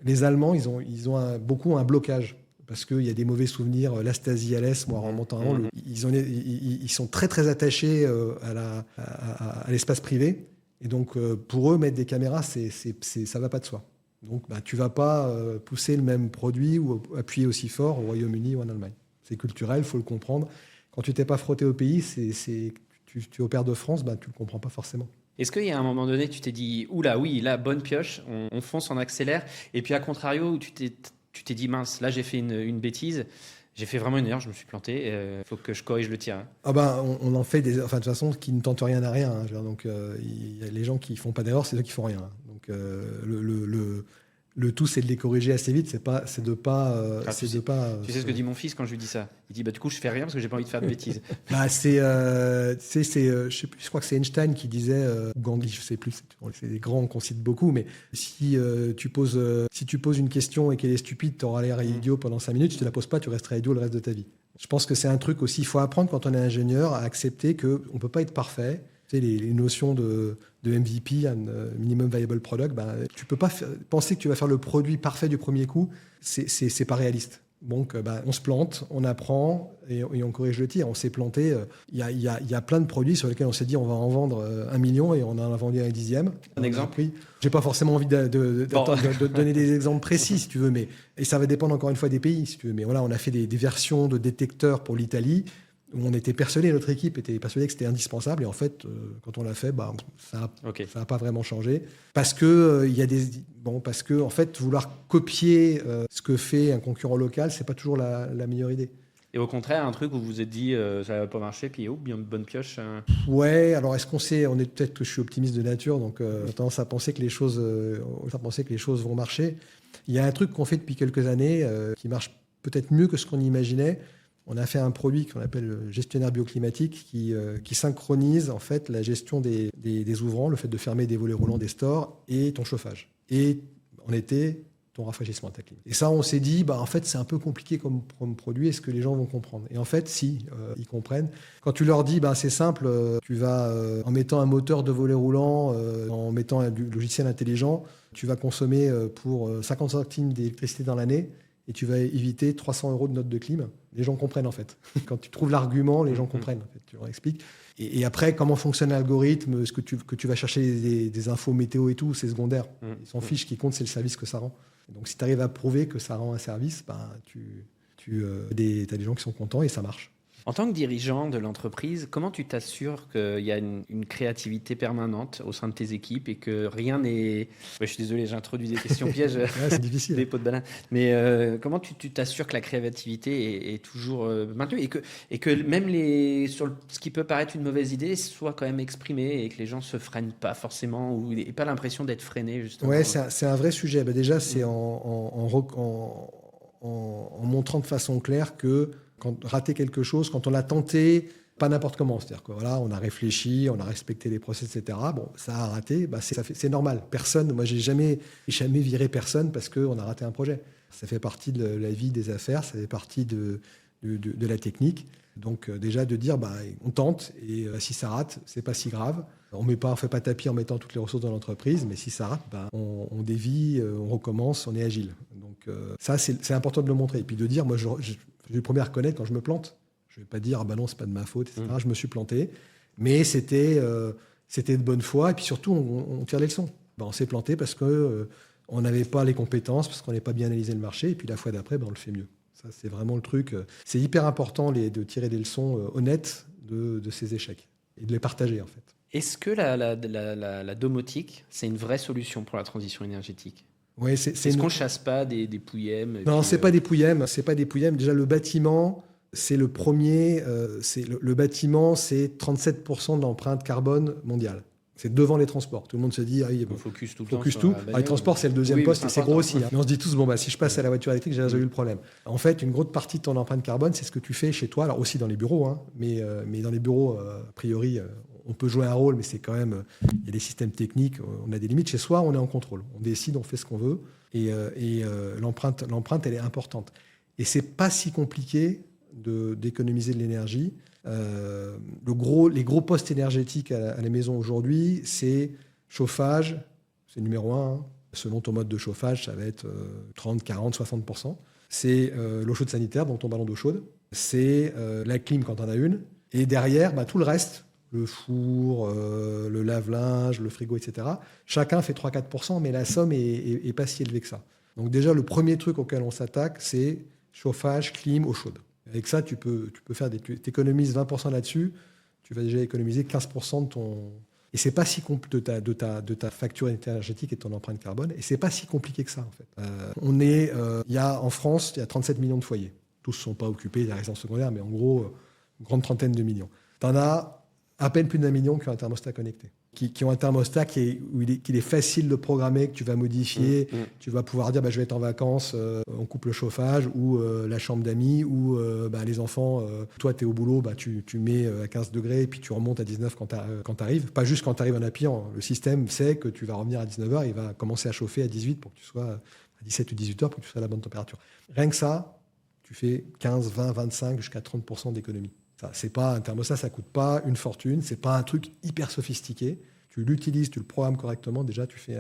Les Allemands, ils ont beaucoup un blocage parce qu'il y a des mauvais souvenirs. La Stasi à l'Est, moi, en remontant avant, ils sont très, très attachés à l'espace privé. Et donc, pour eux, mettre des caméras, ça ne va pas de soi. Donc, tu ne vas pas pousser le même produit ou appuyer aussi fort au Royaume-Uni ou en Allemagne. C'est culturel, il faut le comprendre. Quand tu ne t'es pas frotté au pays, tu opères de France, tu ne le comprends pas forcément. Est-ce qu'il y a un moment donné, tu t'es dit, oula, oui, là, bonne pioche, on fonce, on accélère. Et puis, à contrario, tu t'es dit, mince, là, j'ai fait une bêtise. J'ai fait vraiment une erreur, je me suis planté. Il faut que je corrige le tir. On en fait de toute façon, qui ne tentent rien à rien. Donc, y a les gens qui ne font pas d'erreur, c'est ceux qui ne font rien. Donc, le tout, c'est de les corriger assez vite. Tu sais ce que dit mon fils quand je lui dis ça. Il dit, du coup, je fais rien parce que j'ai pas envie de faire de bêtises. Je crois que c'est Einstein qui disait, ou Gandhi, je sais plus. C'est des grands qu'on cite beaucoup, mais si tu poses une question et qu'elle est stupide, tu auras l'air idiot pendant 5 minutes. Si tu la poses pas, tu resteras idiot le reste de ta vie. Je pense que c'est un truc aussi. Il faut apprendre quand on est ingénieur à accepter que on peut pas être parfait. Les notions de MVP, minimum viable product, tu peux pas penser que tu vas faire le produit parfait du premier coup. C'est pas réaliste. Donc, on se plante, on apprend et on corrige le tir. On s'est planté. Il y a plein de produits sur lesquels on s'est dit on va en vendre 1 million et on en a vendu un dixième. Un exemple. J'ai pas forcément envie de donner des exemples précis, si tu veux, et ça va dépendre encore une fois des pays, si tu veux. Mais voilà, on a fait des versions de détecteurs pour l'Italie, où on était persuadé, notre équipe était persuadée que c'était indispensable. Et en fait, quand on l'a fait, ça n'a pas vraiment changé. Parce que, parce que en fait, vouloir copier ce que fait un concurrent local, c'est pas toujours la meilleure idée. Et au contraire, un truc où vous vous êtes dit, ça va pas marcher, puis bien une bonne pioche. Ouais, alors est-ce qu'on sait, peut-être que je suis optimiste de nature, donc j'ai tendance à penser que les choses vont marcher. Il y a un truc qu'on fait depuis quelques années qui marche peut-être mieux que ce qu'on imaginait. On a fait un produit qu'on appelle le gestionnaire bioclimatique qui synchronise en fait la gestion des ouvrants, le fait de fermer des volets roulants des stores et ton chauffage. Et en été, ton rafraîchissement à ta clim. Et ça, on s'est dit, en fait, c'est un peu compliqué comme produit. Est-ce que les gens vont comprendre ? Et en fait, si, ils comprennent. Quand tu leur dis, c'est simple, tu vas, en mettant un moteur de volet roulant, en mettant du logiciel intelligent, tu vas consommer pour 50 centimes d'électricité dans l'année. Et tu vas éviter 300 € de note de clim. Les gens comprennent, en fait. Quand tu trouves l'argument, les gens comprennent. En fait. Tu leur expliques. Et après, comment fonctionne l'algorithme, ce que tu vas chercher des infos météo et tout, c'est secondaire. Ils s'en fichent. Ce qui compte, c'est le service que ça rend. Donc, si tu arrives à prouver que ça rend un service, tu as des gens qui sont contents et ça marche. En tant que dirigeant de l'entreprise, comment tu t'assures qu'il y a une créativité permanente au sein de tes équipes et que rien n'est... je suis désolé, j'introduis des questions pièges. Ouais, c'est difficile. Des pots de banane. Mais comment tu t'assures que la créativité est toujours maintenue et que même sur ce qui peut paraître une mauvaise idée soit quand même exprimé et que les gens ne se freinent pas forcément ou n'aient pas l'impression d'être freinés, justement. Ouais, c'est un vrai sujet. Déjà, c'est en montrant de façon claire que quand rater quelque chose, quand on l'a tenté, pas n'importe comment. C'est-à-dire que voilà, on a réfléchi, on a respecté les process, etc. Bon, ça a raté, c'est normal. Moi, j'ai jamais viré personne parce qu'on a raté un projet. Ça fait partie de la vie des affaires, ça fait partie de la technique. Donc déjà de dire, on tente et si ça rate, c'est pas si grave. On fait pas tapis en mettant toutes les ressources dans l'entreprise, mais si ça rate, on dévie, on recommence, on est agile. Donc ça, c'est important de le montrer. Et puis de dire, moi, je suis le premier à reconnaître quand je me plante. Je ne vais pas dire, non, c'est pas de ma faute, etc. Je me suis planté. Mais c'était de bonne foi, et puis surtout, on tire les leçons. On s'est planté parce qu'on n'avait pas les compétences, parce qu'on n'avait pas bien analysé le marché, et puis la fois d'après, on le fait mieux. Ça, c'est vraiment le truc. C'est hyper important de tirer des leçons honnêtes de ces échecs, et de les partager, en fait. Est-ce que la domotique, c'est une vraie solution pour la transition énergétique ? Ouais, Est-ce qu'on ne chasse pas des pouillèmes ? Non, c'est pas des pouillèmes. C'est pas des pouillèmes. Déjà, le bâtiment, c'est le premier. Le bâtiment, c'est 37% de l'empreinte carbone mondiale. C'est devant les transports. Tout le monde se dit, on focus tout le focus temps. tout. Les transports, c'est le deuxième poste, et c'est gros aussi. Mais on se dit tous, si je passe à la voiture électrique, j'ai résolu le problème. En fait, une grosse partie de ton empreinte carbone, c'est ce que tu fais chez toi. Alors aussi dans les bureaux, mais dans les bureaux, a priori, on peut jouer un rôle, mais c'est quand même, il y a des systèmes techniques, on a des limites. Chez soi, on est en contrôle. On décide, on fait ce qu'on veut. Et l'empreinte, elle est importante. Et c'est pas si compliqué d'économiser de l'énergie. Les gros postes énergétiques à la maison aujourd'hui, c'est chauffage, c'est numéro 1. Selon ton mode de chauffage, ça va être 30, 40, 60%. C'est l'eau chaude sanitaire, donc ton ballon d'eau chaude. C'est la clim quand on en as une. Et derrière, tout le reste, le four, le lave-linge, le frigo, etc. Chacun fait 3-4%, mais la somme est pas si élevée que ça. Donc déjà, le premier truc auquel on s'attaque, c'est chauffage, clim, eau chaude. Avec ça, tu peux faire tu économises 20% là-dessus, tu vas déjà économiser 15% de ton... Et c'est pas si compliqué de ta facture énergétique et de ton empreinte carbone, et c'est pas si compliqué que ça, en fait. En France, il y a 37 millions de foyers. Tous ne sont pas occupés, il y a résidences secondaires, mais en gros, une grande trentaine de millions. Tu en as à peine plus d'1 million qui ont un thermostat connecté, qui ont un thermostat qu'il est facile de programmer, que tu vas modifier. Tu vas pouvoir dire, je vais être en vacances, on coupe le chauffage, ou la chambre d'amis, ou les enfants, toi, tu es au boulot, tu mets à 15 degrés, et puis tu remontes à 19 quand tu arrives. Pas juste quand tu arrives en appuyant. Le système sait que tu vas revenir à 19h, il va commencer à chauffer à 18 pour que tu sois à 17 ou 18h, pour que tu sois à la bonne température. Rien que ça, tu fais 15, 20, 25, jusqu'à 30% d'économie. C'est pas un thermostat, ça coûte pas une fortune, c'est pas un truc hyper sophistiqué. Tu l'utilises, tu le programmes correctement, déjà tu fais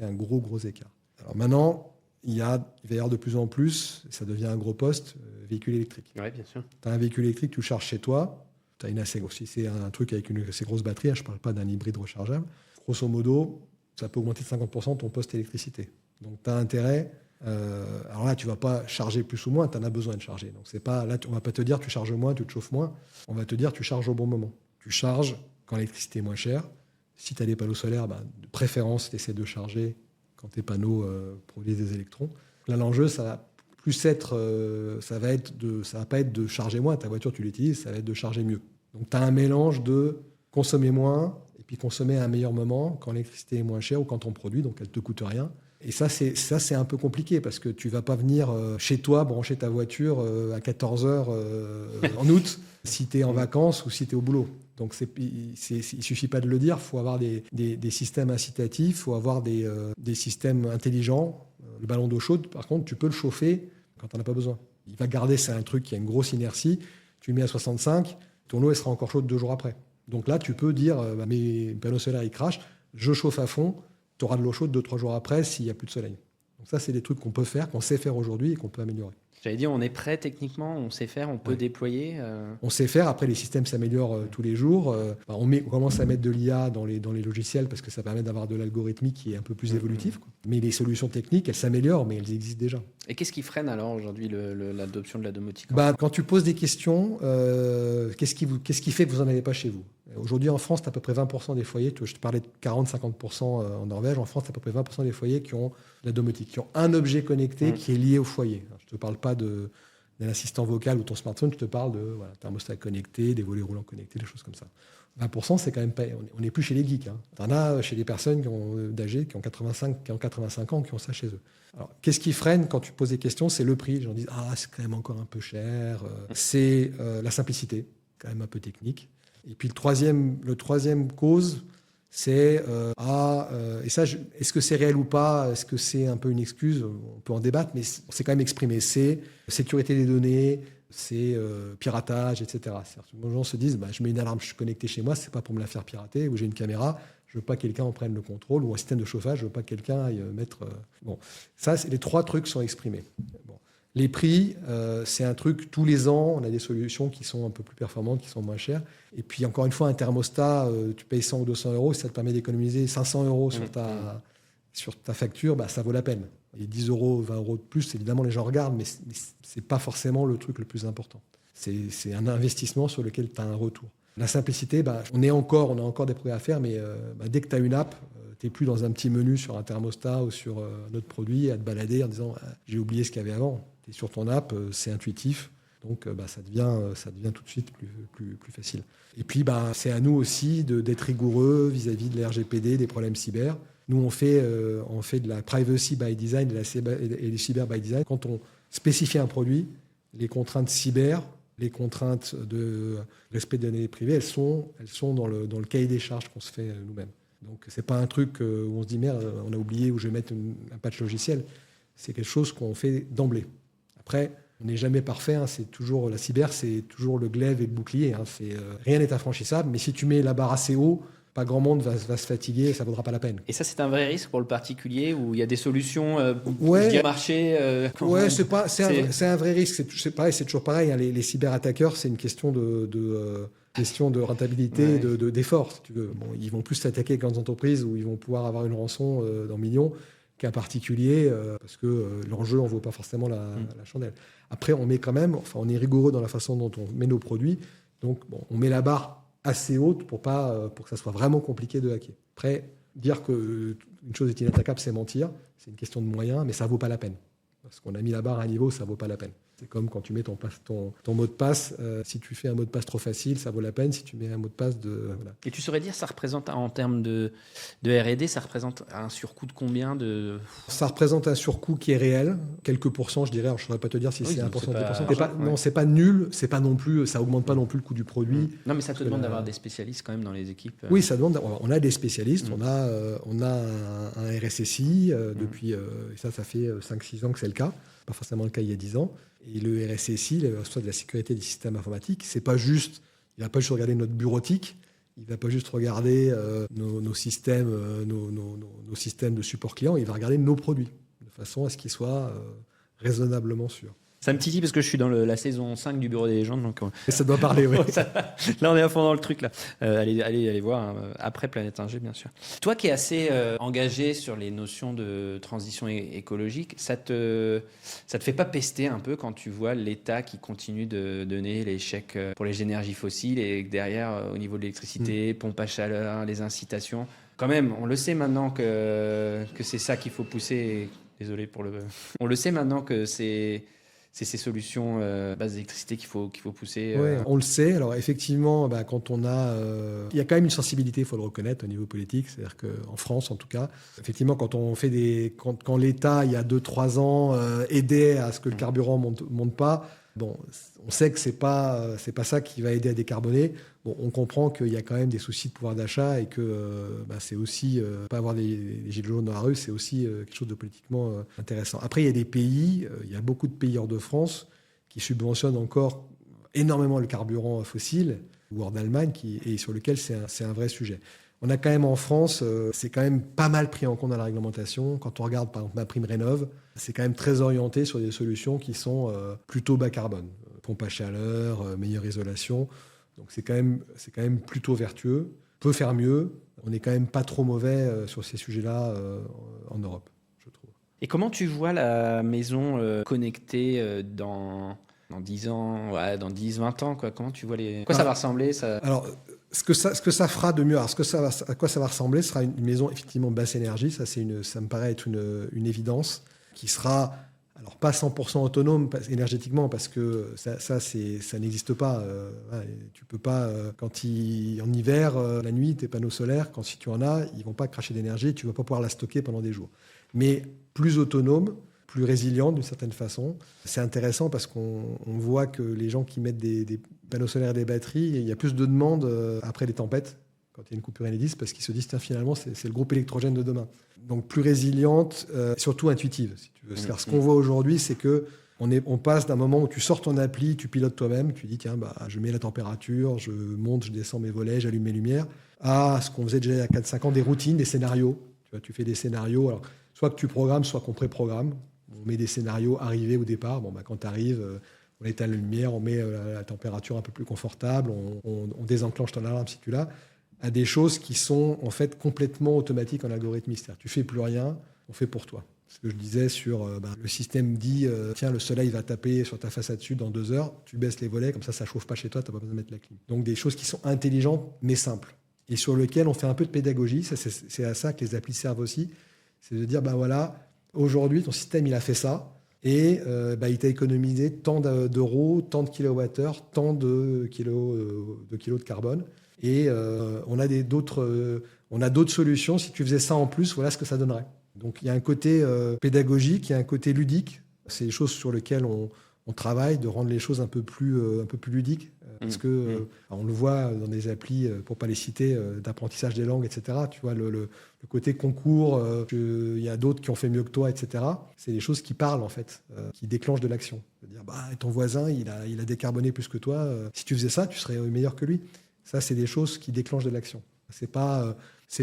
un gros écart. Alors maintenant, il va y avoir de plus en plus, ça devient un gros poste, véhicule électrique. Oui, bien sûr. Tu as un véhicule électrique, tu le charges chez toi, si c'est un truc avec une assez grosse batterie, je ne parle pas d'un hybride rechargeable, grosso modo, ça peut augmenter de 50% ton poste électricité. Donc tu as intérêt. Alors là, tu ne vas pas charger plus ou moins, tu en as besoin de charger. Donc on ne va pas te dire tu charges moins, tu te chauffes moins. On va te dire tu charges au bon moment. Tu charges quand l'électricité est moins chère. Si tu as des panneaux solaires, de préférence, tu essaies de charger quand tes panneaux produisent des électrons. Là, l'enjeu, ça va plus être, ça va pas être de charger moins. Ta voiture, tu l'utilises, ça va être de charger mieux. Donc tu as un mélange de consommer moins et puis consommer à un meilleur moment quand l'électricité est moins chère ou quand on produit, donc elle ne te coûte rien. Et ça, c'est un peu compliqué parce que tu ne vas pas venir chez toi brancher ta voiture à 14h en août si tu es en vacances ou si tu es au boulot. Donc, il ne suffit pas de le dire, il faut avoir des systèmes incitatifs, il faut avoir des systèmes intelligents. Le ballon d'eau chaude, par contre, tu peux le chauffer quand tu n'en as pas besoin. Il va garder, c'est un truc qui a une grosse inertie. Tu le mets à 65, ton eau elle sera encore chaude 2 jours après. Donc là, tu peux dire, mes panneaux solaires, ils crachent, je chauffe à fond. Tu auras de l'eau chaude 2-3 jours après s'il n'y a plus de soleil. Donc ça, c'est des trucs qu'on peut faire, qu'on sait faire aujourd'hui et qu'on peut améliorer. J'allais dire, on est prêt techniquement, on sait faire, on peut déployer. On sait faire. Après, les systèmes s'améliorent tous les jours. On commence à mettre de l'IA dans les logiciels parce que ça permet d'avoir de l'algorithmique qui est un peu plus évolutif. Mais les solutions techniques, elles s'améliorent, mais elles existent déjà. Et qu'est-ce qui freine alors aujourd'hui l'adoption de la domotique ? Quand tu poses des questions, qu'est-ce qui fait que vous n'en avez pas chez vous ? Aujourd'hui, en France, tu as à peu près 20% des foyers. Je te parlais de 40-50% en Norvège. En France, tu as à peu près 20% des foyers qui ont de la domotique, qui ont un objet connecté qui est lié au foyer. Je ne te parle pas d'un assistant vocal ou ton smartphone, je te parle de thermostat connecté, des volets roulants connectés, des choses comme ça. 20%, c'est quand même pas... On n'est plus chez les geeks. Tu en as chez des personnes d'âge qui ont 85 ans, qui ont ça chez eux. Alors, qu'est-ce qui freine quand tu poses des questions ? C'est le prix. Les gens disent « Ah, c'est quand même encore un peu cher. » C'est la simplicité, quand même un peu technique. Et puis le troisième cause, c'est et ça, est-ce que c'est réel ou pas ? Est-ce que c'est un peu une excuse ? On peut en débattre, mais c'est quand même exprimé. C'est sécurité des données, c'est piratage, etc. Les gens se disent, je mets une alarme connectée chez moi, c'est pas pour me la faire pirater, ou j'ai une caméra, je veux pas que quelqu'un en prenne le contrôle, ou un système de chauffage, je veux pas que quelqu'un aille mettre. Ça, les 3 trucs sont exprimés. Bon. Les prix, c'est un truc, tous les ans, on a des solutions qui sont un peu plus performantes, qui sont moins chères. Et puis, encore une fois, un thermostat, tu payes 100 ou 200 euros, si ça te permet d'économiser 500 euros sur ta facture, bah, ça vaut la peine. Et 10 euros, 20 euros de plus, évidemment, les gens regardent, mais ce n'est pas forcément le truc le plus important. C'est un investissement sur lequel tu as un retour. La simplicité, bah, on a encore des progrès à faire, mais dès que tu as une app, tu n'es plus dans un petit menu sur un thermostat ou sur un autre produit à te balader en disant j'ai oublié ce qu'il y avait avant. Tu es sur ton app, c'est intuitif, donc ça devient tout de suite plus facile. Et puis c'est à nous aussi d'être rigoureux vis-à-vis de l'RGPD, des problèmes cyber. Nous, on fait de la privacy by design et du cyber by design. Quand on spécifie un produit, les contraintes cyber, les contraintes de respect des données privées, elles sont dans le cahier des charges qu'on se fait nous-mêmes. Donc, ce n'est pas un truc où on se dit merde, on a oublié où je vais mettre un patch logiciel. C'est quelque chose qu'on fait d'emblée. Après, on n'est jamais parfait. C'est toujours la cyber, c'est toujours le glaive et le bouclier. Rien n'est infranchissable, mais si tu mets la barre assez haut, pas grand monde va se fatiguer et ça ne vaudra pas la peine. Et ça, c'est un vrai risque pour le particulier où il y a des solutions marché c'est un vrai risque. C'est toujours pareil. Les cyberattaqueurs, c'est une question de rentabilité, d'effort. Si tu veux. Bon, ils vont plus s'attaquer qu'en entreprise où ils vont pouvoir avoir une rançon dans millions qu'un particulier parce que l'enjeu en vaut pas forcément la chandelle. Après, on est rigoureux dans la façon dont on met nos produits. Donc, on met la barre assez haute pour que ça soit vraiment compliqué de hacker. Après, dire qu'une chose est inattaquable, c'est mentir. C'est une question de moyens, mais ça ne vaut pas la peine. Parce qu'on a mis la barre à un niveau, ça ne vaut pas la peine. C'est comme quand tu mets ton mot de passe. Si tu fais un mot de passe trop facile, ça vaut la peine. Si tu mets un mot de passe Voilà. Et tu saurais dire, ça représente, en termes de R&D, ça représente un surcoût de combien de... Ça représente un surcoût qui est réel. Quelques pourcents, je dirais. Alors, je ne saurais pas te dire si c'est 1%, 2%. Non, ce n'est pas nul. C'est pas non plus, ça n'augmente pas non plus le coût du produit. Non, mais ça te demande d'avoir des spécialistes quand même dans les équipes. Oui, ça demande. On a des spécialistes. On a un RSSI depuis... ça fait 5-6 ans que c'est le cas. Pas forcément le cas il y a 10 ans. Et le RSSI, soit de la sécurité des systèmes informatiques, il va pas juste regarder notre bureautique, il va pas juste regarder nos systèmes de support client, il va regarder nos produits de façon à ce qu'ils soient raisonnablement sûrs. Ça me titille parce que je suis dans la saison 5 du Bureau des légendes. Donc, ça doit parler, oui. Là, on est à fond dans le truc. Là. Allez voir après Planète Ingé, bien sûr. Toi qui es assez engagé sur les notions de transition écologique, ça te fait pas pester un peu quand tu vois l'État qui continue de donner les chèques pour les énergies fossiles et derrière, au niveau de l'électricité, pompe à chaleur, les incitations. Quand même, on le sait maintenant que c'est ça qu'il faut pousser. Désolé pour le... On le sait maintenant que c'est ces solutions base d'électricité qu'il faut pousser. Oui, on le sait. Alors effectivement, quand on a... il y a quand même une sensibilité, il faut le reconnaître, au niveau politique. C'est-à-dire qu'en France, en tout cas, effectivement, quand on fait quand l'État, il y a 2-3 ans, aidait à ce que le carburant monte pas, on sait que c'est pas ça qui va aider à décarboner. On comprend qu'il y a quand même des soucis de pouvoir d'achat et que c'est aussi pas avoir des gilets jaunes dans la rue, c'est aussi quelque chose de politiquement intéressant. Après, il y a des pays, il y a beaucoup de pays hors de France qui subventionnent encore énormément le carburant fossile, ou hors d'Allemagne, et sur lequel c'est un vrai sujet. On a quand même en France, c'est quand même pas mal pris en compte dans la réglementation. Quand on regarde par exemple ma prime Rénov', c'est quand même très orienté sur des solutions qui sont plutôt bas carbone. Pompe à chaleur, meilleure isolation. Donc c'est quand même plutôt vertueux. On peut faire mieux. On n'est quand même pas trop mauvais sur ces sujets-là en Europe, je trouve. Et comment tu vois la maison connectée dans 10 ans, dans 10-20 ans, quoi. Comment tu vois quoi ça va ressembler ça... Alors, ce que ça fera de mieux, à quoi ça va ressembler, ce sera une maison effectivement basse énergie. Ça me paraît être une évidence, qui sera alors pas 100% autonome énergétiquement, parce que ça n'existe pas. Tu peux pas, en hiver, la nuit, tes panneaux solaires, si tu en as, ils vont pas cracher d'énergie, tu vas pas pouvoir la stocker pendant des jours. Mais plus autonome, plus résiliente d'une certaine façon. C'est intéressant parce qu'on voit que les gens qui mettent des panneaux solaires et des batteries, il y a plus de demandes après les tempêtes, quand il y a une coupure Enedis, parce qu'ils se disent finalement c'est le groupe électrogène de demain. Donc plus résiliente, surtout intuitive, si tu veux. C'est-à-dire, ce qu'on voit aujourd'hui, c'est que on passe d'un moment où tu sors ton appli, tu pilotes toi-même, tu dis tiens, je mets la température, je monte, je descends mes volets, j'allume mes lumières, à ce qu'on faisait déjà il y a 4-5 ans, des routines, des scénarios. Tu fais des scénarios, alors, soit que tu programmes, soit qu'on pré-programme. on met des scénarios arrivés au départ. Quand tu arrives, on éteint la lumière, on met la température un peu plus confortable, on désenclenche ton alarme si tu l'as, à des choses qui sont en fait complètement automatiques en algorithmique. C'est-à-dire, tu fais plus rien, on fait pour toi. Ce que je disais sur le système dit tiens, le soleil va taper sur ta façade sud dans 2 heures, tu baisses les volets, comme ça chauffe pas chez toi, tu n'as pas besoin de mettre la clim. Donc des choses qui sont intelligentes mais simples et sur lesquelles on fait un peu de pédagogie. C'est à ça que les applis servent aussi. C'est de dire aujourd'hui ton système il a fait ça et il t'a économisé tant d'euros, tant de kilowattheures, tant de kilos de carbone. Et on a d'autres solutions. Si tu faisais ça en plus, voilà ce que ça donnerait. Donc il y a un côté pédagogique, il y a un côté ludique. C'est des choses sur lesquelles on travaille, de rendre les choses un peu plus ludiques. Parce que on le voit dans des applis, pour ne pas les citer, d'apprentissage des langues, etc. Tu vois, le côté concours, il y a d'autres qui ont fait mieux que toi, etc. C'est des choses qui parlent, en fait, qui déclenchent de l'action. C'est-à-dire, ton voisin, il a décarboné plus que toi. Si tu faisais ça, tu serais meilleur que lui. Ça, c'est des choses qui déclenchent de l'action. C'est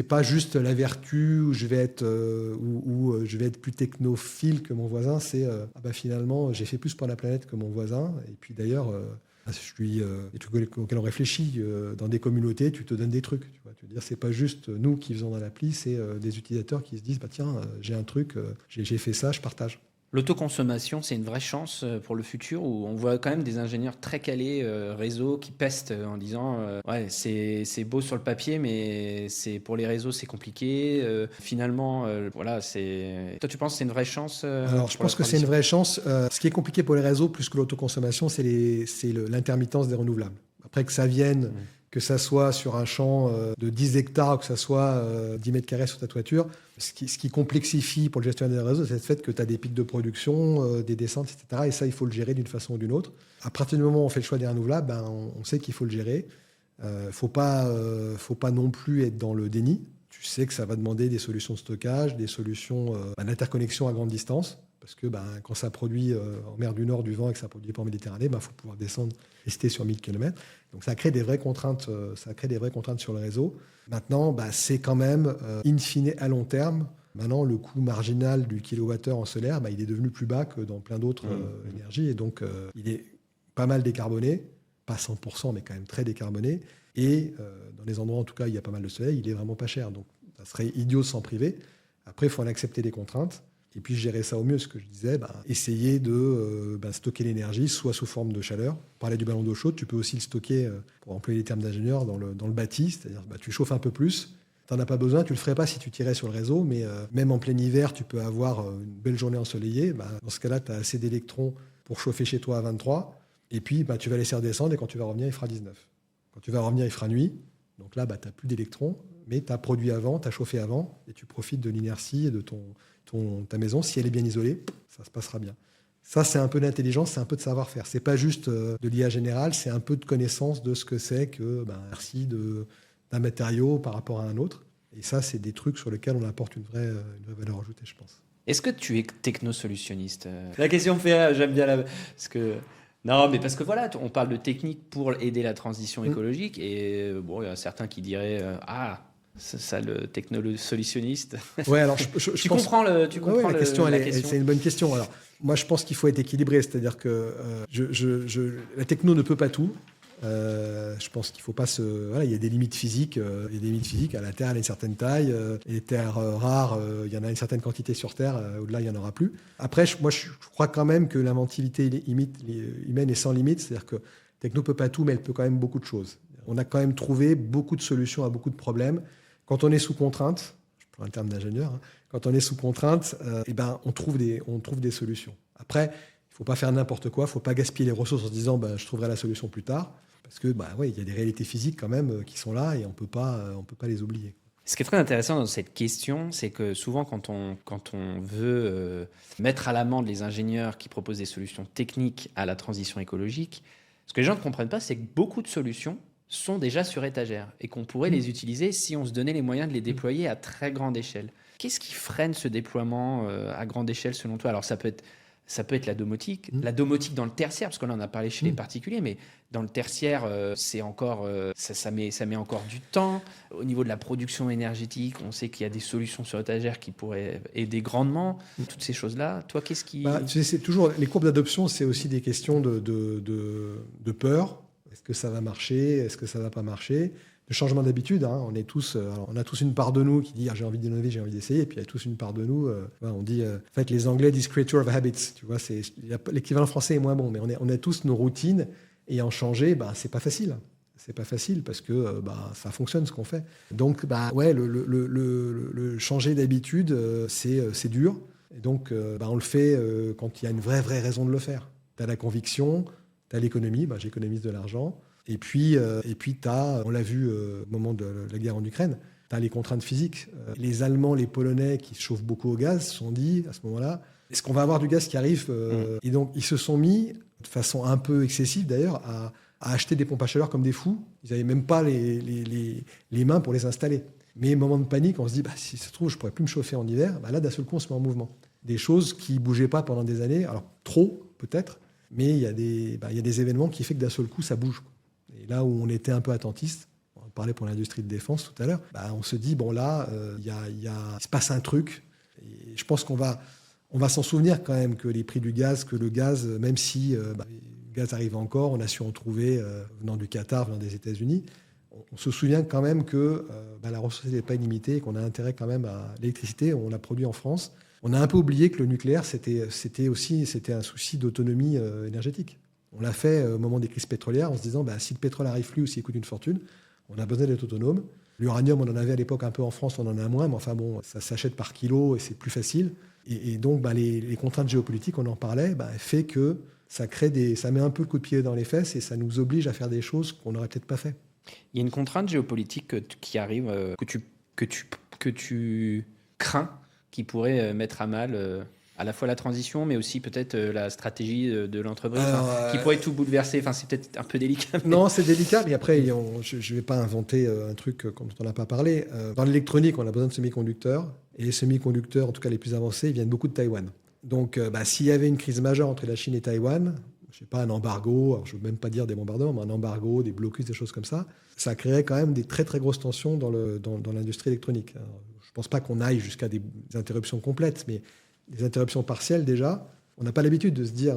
pas juste la vertu où je vais être plus technophile que mon voisin. C'est finalement j'ai fait plus pour la planète que mon voisin. Et puis d'ailleurs, des trucs auxquels on réfléchit dans des communautés, tu te donnes des trucs. Tu vois, tu veux dire, c'est pas juste nous qui faisons dans l'appli, c'est des utilisateurs qui se disent tiens, j'ai un truc, j'ai fait ça, je partage. L'autoconsommation, c'est une vraie chance pour le futur où on voit quand même des ingénieurs très calés réseau qui pestent en disant c'est beau sur le papier mais pour les réseaux c'est compliqué. Finalement, toi tu penses que c'est une vraie chance Alors je pense que c'est une vraie chance. Ce qui est compliqué pour les réseaux plus que l'autoconsommation, c'est l'intermittence des renouvelables. Après que ça vienne, que ça soit sur un champ de 10 hectares ou que ça soit 10 mètres carrés sur ta toiture, ce qui complexifie pour le gestionnaire des réseaux, c'est le fait que tu as des pics de production, des descentes, etc. Et ça, il faut le gérer d'une façon ou d'une autre. À partir du moment où on fait le choix des renouvelables, on sait qu'il faut le gérer. Faut pas non plus être dans le déni. Tu sais que ça va demander des solutions de stockage, des solutions d'interconnexion à grande distance. Parce que quand ça produit en mer du Nord du vent et que ça produit pas en Méditerranée, faut pouvoir descendre, rester sur 1000 km. Donc ça crée des vraies contraintes, sur le réseau. Maintenant, c'est quand même, in fine, à long terme. Maintenant, le coût marginal du kilowattheure en solaire, il est devenu plus bas que dans plein d'autres énergies. Et donc, il est pas mal décarboné. Pas 100%, mais quand même très décarboné. Et dans les endroits, en tout cas, il y a pas mal de soleil, il est vraiment pas cher. Donc, ça serait idiot de s'en priver. Après, il faut en accepter les contraintes. Et puis gérer ça au mieux, ce que je disais, essayer de stocker l'énergie, soit sous forme de chaleur. On parlait du ballon d'eau chaude, tu peux aussi le stocker, pour employer les termes d'ingénieur, dans le bâti, c'est-à-dire tu chauffes un peu plus, tu n'en as pas besoin, tu ne le ferais pas si tu tirais sur le réseau, mais même en plein hiver, tu peux avoir une belle journée ensoleillée. Dans ce cas-là, tu as assez d'électrons pour chauffer chez toi à 23, et puis tu vas laisser redescendre, et quand tu vas revenir, il fera 19. Quand tu vas revenir, il fera nuit, donc là, tu n'as plus d'électrons, mais tu as produit avant, tu as chauffé avant, et tu profites de l'inertie et de ta maison. Si elle est bien isolée, ça se passera bien. Ça, c'est un peu d'intelligence, c'est un peu de savoir-faire. C'est pas juste de l'IA générale, c'est un peu de connaissance de ce que c'est que merci d'un matériau par rapport à un autre. Et ça, c'est des trucs sur lesquels on apporte une vraie valeur ajoutée, je pense. Est-ce que tu es technosolutionniste ? La question me fait, j'aime bien parce que... Non, mais parce que voilà, on parle de technique pour aider la transition écologique et il y a certains qui diraient c'est ça le technosolutionniste. Ouais, alors tu comprends la question. C'est une bonne question. Alors moi, je pense qu'il faut être équilibré, c'est-à-dire que la techno ne peut pas tout. Je pense qu'il faut pas il y a des limites physiques. Il y a des limites physiques. La Terre, elle a une certaine taille. Et les terres rares, il y en a une certaine quantité sur Terre. Au-delà, il y en aura plus. Après, je crois quand même que l'inventivité humaine est sans limite. C'est-à-dire que la techno peut pas tout, mais elle peut quand même beaucoup de choses. On a quand même trouvé beaucoup de solutions à beaucoup de problèmes. Quand on est sous contrainte, je prends un terme d'ingénieur, quand on est sous contrainte, on trouve des solutions. Après, il ne faut pas faire n'importe quoi, il ne faut pas gaspiller les ressources en se disant je trouverai la solution plus tard. Parce que il y a des réalités physiques quand même qui sont là et on peut pas les oublier. Ce qui est très intéressant dans cette question, c'est que souvent quand on veut mettre à l'amende les ingénieurs qui proposent des solutions techniques à la transition écologique, ce que les gens ne comprennent pas, c'est que beaucoup de solutions sont déjà sur étagère et qu'on pourrait les utiliser si on se donnait les moyens de les déployer à très grande échelle. Qu'est-ce qui freine ce déploiement à grande échelle selon toi ? Alors ça peut être ça peut être la domotique. La domotique dans le tertiaire, parce que là, on a parlé chez les particuliers, mais dans le tertiaire, c'est encore, ça met encore du temps. Au niveau de la production énergétique, on sait qu'il y a des solutions sur étagère qui pourraient aider grandement. Toutes ces choses-là, toi, qu'est-ce qui... C'est toujours, les courbes d'adoption, c'est aussi des questions de peur. Est-ce que ça va marcher? Est-ce que ça ne va pas marcher? De changement d'habitude. On a tous une part de nous qui dit j'ai envie d'innover, j'ai envie d'essayer. Et puis il y a tous une part de nous. On dit, en fait, les Anglais disent creature of habits. Tu vois, l'équivalent français est moins bon, mais on a tous nos routines et en changer, c'est pas facile. C'est pas facile parce que ça fonctionne ce qu'on fait. Donc, le changer d'habitude, c'est dur. Et donc, on le fait quand il y a une vraie raison de le faire. Tu as la conviction, tu as l'économie. J'économise de l'argent. Et puis on l'a vu au moment de la guerre en Ukraine, tu as les contraintes physiques. Les Allemands, les Polonais qui se chauffent beaucoup au gaz se sont dit à ce moment-là, est-ce qu'on va avoir du gaz qui arrive Et donc, ils se sont mis, de façon un peu excessive d'ailleurs, à acheter des pompes à chaleur comme des fous. Ils n'avaient même pas les mains pour les installer. Mais moment de panique, on se dit, si ça se trouve, je ne pourrais plus me chauffer en hiver. Là, d'un seul coup, on se met en mouvement. Des choses qui ne bougeaient pas pendant des années, alors trop peut-être, mais il y a des événements qui font que d'un seul coup, ça bouge. Et là où on était un peu attentiste, on parlait pour l'industrie de défense tout à l'heure, on se dit, il se passe un truc. Et je pense qu'on va s'en souvenir quand même que les prix du gaz, que le gaz, même si le gaz arrive encore, on a su en trouver venant du Qatar, venant des États-Unis, on se souvient quand même que la ressource n'est pas illimitée et qu'on a intérêt quand même à l'électricité, on la produit en France. On a un peu oublié que le nucléaire, c'était un souci d'autonomie énergétique. On l'a fait au moment des crises pétrolières en se disant si le pétrole n'arrive plus ou s'il coûte une fortune, on a besoin d'être autonome. L'uranium, on en avait à l'époque un peu en France, on en a moins, mais enfin ça s'achète par kilo et c'est plus facile. Et donc les contraintes géopolitiques, on en parlait, fait que ça met un peu le coup de pied dans les fesses et ça nous oblige à faire des choses qu'on n'aurait peut-être pas fait. Il y a une contrainte géopolitique qui arrive, que tu crains, qui pourrait mettre à mal à la fois la transition, mais aussi peut-être la stratégie de l'entreprise, qui pourrait tout bouleverser. C'est peut-être un peu délicat. Mais... Non, c'est délicat, mais après, je ne vais pas inventer un truc dont on n'a pas parlé. Dans l'électronique, on a besoin de semi-conducteurs, et les semi-conducteurs, en tout cas les plus avancés, ils viennent beaucoup de Taïwan. Donc, s'il y avait une crise majeure entre la Chine et Taïwan, je ne sais pas, un embargo, alors je ne veux même pas dire des bombardements, mais un embargo, des blocus, des choses comme ça, ça créerait quand même des très très grosses tensions dans l'industrie électronique. Alors, je ne pense pas qu'on aille jusqu'à des interruptions complètes, mais des interruptions partielles déjà. On n'a pas l'habitude de se dire,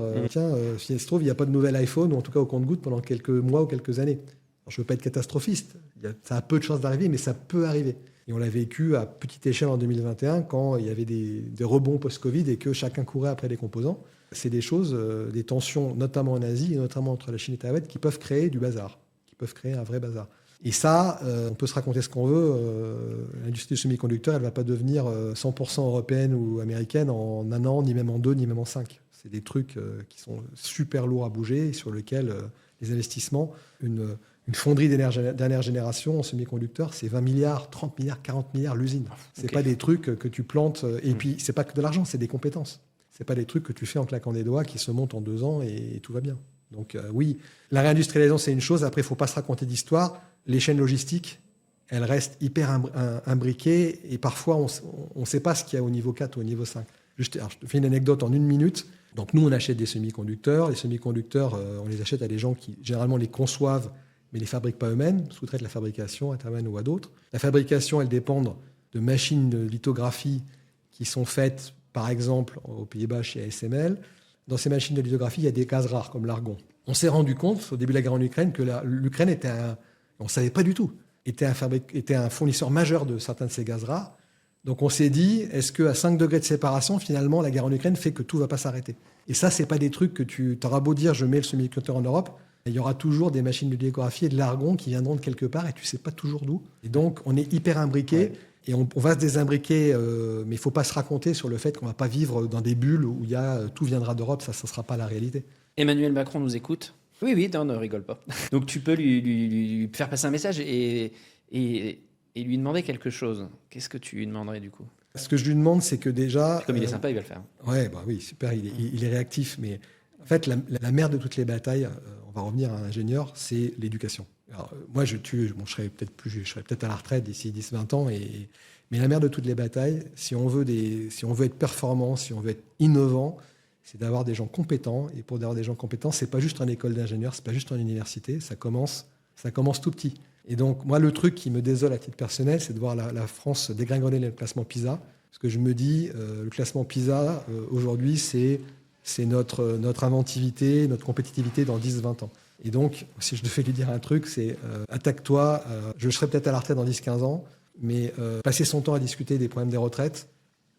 si il se trouve, il n'y a pas de nouvel iPhone, ou en tout cas au compte-gouttes pendant quelques mois ou quelques années. Alors, je ne veux pas être catastrophiste, ça a peu de chances d'arriver, mais ça peut arriver. Et on l'a vécu à petite échelle en 2021, quand il y avait des rebonds post-Covid et que chacun courait après les composants. C'est des choses, des tensions, notamment en Asie, et notamment entre la Chine et Taïwan, qui peuvent créer du bazar, qui peuvent créer un vrai bazar. Et ça, on peut se raconter ce qu'on veut. L'industrie du semi-conducteur, elle ne va pas devenir 100% européenne ou américaine en un an, ni même en 2, ni même en 5. C'est des trucs qui sont super lourds à bouger et sur lesquels les investissements, une fonderie dernière génération en semi-conducteur, c'est 20 milliards, 30 milliards, 40 milliards l'usine. Ce n'est pas des trucs que tu plantes. Et puis, ce n'est pas que de l'argent, c'est des compétences. Ce n'est pas des trucs que tu fais en claquant des doigts qui se montent en 2 ans et tout va bien. Donc oui, la réindustrialisation, c'est une chose. Après, il ne faut pas se raconter d'histoire. Les chaînes logistiques, elles restent hyper imbriquées et parfois, on ne sait pas ce qu'il y a au niveau 4 ou au niveau 5. Je te fais une anecdote en 1 minute. Donc nous, on achète des semi-conducteurs. Les semi-conducteurs, on les achète à des gens qui, généralement, les conçoivent, mais ne les fabriquent pas eux-mêmes, sous-traitent la fabrication à Taïwan ou à d'autres. La fabrication, elle dépend de machines de lithographie qui sont faites, par exemple, aux Pays-Bas chez ASML. Dans ces machines de lithographie, il y a des gaz rares, comme l'argon. On s'est rendu compte, au début de la guerre en Ukraine, que l'Ukraine était on ne savait pas du tout, était un fournisseur majeur de certains de ces gaz rares. Donc on s'est dit, est-ce qu'à 5 degrés de séparation, finalement, la guerre en Ukraine fait que tout ne va pas s'arrêter? Et ça, ce n'est pas des trucs que tu auras beau dire, je mets le semi-conducteur en Europe, il y aura toujours des machines de lithographie et de l'argon qui viendront de quelque part et tu ne sais pas toujours d'où. Et donc, on est hyper imbriqués. Ouais. Et on va se désimbriquer, mais il ne faut pas se raconter sur le fait qu'on ne va pas vivre dans des bulles où tout viendra d'Europe, ça ne sera pas la réalité. Emmanuel Macron nous écoute. Oui, non, ne rigole pas. Donc tu peux lui faire passer un message et lui demander quelque chose. Qu'est-ce que tu lui demanderais du coup? Ce que je lui demande, c'est que déjà... Comme il est sympa, il va le faire. Oui, super, il est réactif. Mais en fait, la mère de toutes les batailles, on va revenir à un ingénieur, c'est l'éducation. Alors, moi, je serai peut-être à la retraite d'ici 10-20 ans, mais la mère de toutes les batailles, si on veut être performant, si on veut être innovant, c'est d'avoir des gens compétents. Et pour avoir des gens compétents, c'est pas juste en école d'ingénieur, c'est pas juste en université, ça commence tout petit. Et donc, moi, le truc qui me désole à titre personnel, c'est de voir la France dégringoler le classement PISA. Parce que je me dis, le classement PISA, aujourd'hui, c'est notre inventivité, notre compétitivité dans 10-20 ans. Et donc, si je devais lui dire un truc, c'est attaque-toi. Je serai peut-être à la retraite dans 10-15 ans, mais passer son temps à discuter des problèmes des retraites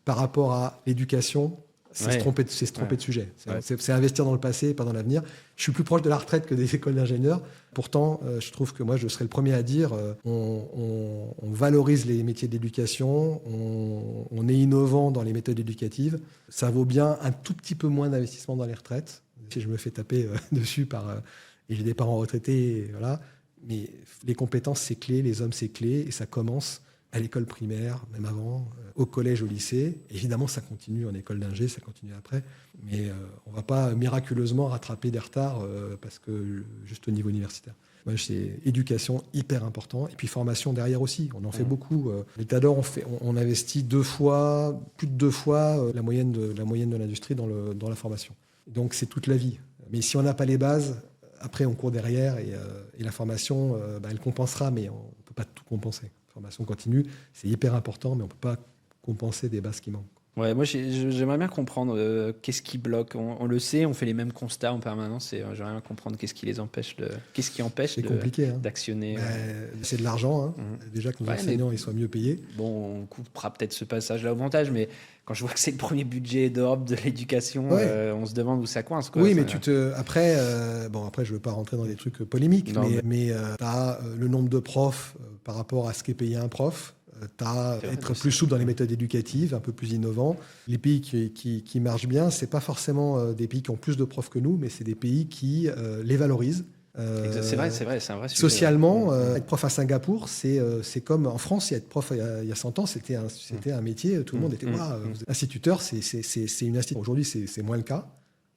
par rapport à l'éducation, c'est se tromper de sujet. C'est investir dans le passé, pas dans l'avenir. Je suis plus proche de la retraite que des écoles d'ingénieurs. Pourtant, je trouve que moi, je serais le premier à dire on valorise les métiers de l'éducation, on est innovant dans les méthodes éducatives. Ça vaut bien un tout petit peu moins d'investissement dans les retraites. Si je me fais taper dessus et j'ai des parents retraités, voilà. Mais les compétences, c'est clé, les hommes, c'est clé, et ça commence à l'école primaire, même avant, au collège, au lycée. Évidemment, ça continue en école d'ingé, ça continue après. Mais on ne va pas miraculeusement rattraper des retards parce que juste au niveau universitaire. Moi, c'est éducation hyper important. Et puis formation derrière aussi. On en fait beaucoup. L'État d'or, on investit plus de deux fois la moyenne de l'industrie dans la formation. Donc, c'est toute la vie. Mais si on n'a pas les bases, après, on court derrière et la formation, elle compensera, mais on ne peut pas tout compenser. Formation continue, c'est hyper important, mais on ne peut pas compenser des bases qui manquent. Ouais, moi, j'aimerais bien comprendre qu'est-ce qui bloque. On le sait, on fait les mêmes constats en permanence, et j'aimerais bien comprendre qu'est-ce qui les empêche qu'est-ce qui empêche d'actionner. C'est de l'argent, déjà que nos enseignants ils soient mieux payés. Bon, on coupera peut-être ce passage-là au montage, mais quand je vois que c'est le premier budget d'Europe de l'éducation, on se demande où ça coince. Quoi. Oui, mais après, je ne veux pas rentrer dans des trucs polémiques, mais tu as le nombre de profs par rapport à ce qu'est payé un prof. Être plus souple dans les méthodes éducatives, un peu plus innovant. Les pays qui marchent bien, ce n'est pas forcément des pays qui ont plus de profs que nous, mais c'est des pays qui les valorisent. C'est vrai, c'est un vrai sujet. Socialement, être prof à Singapour, c'est comme en France, être prof il y a 100 ans, c'était un métier, tout le monde était instituteur, c'est une institution. Aujourd'hui, c'est moins le cas,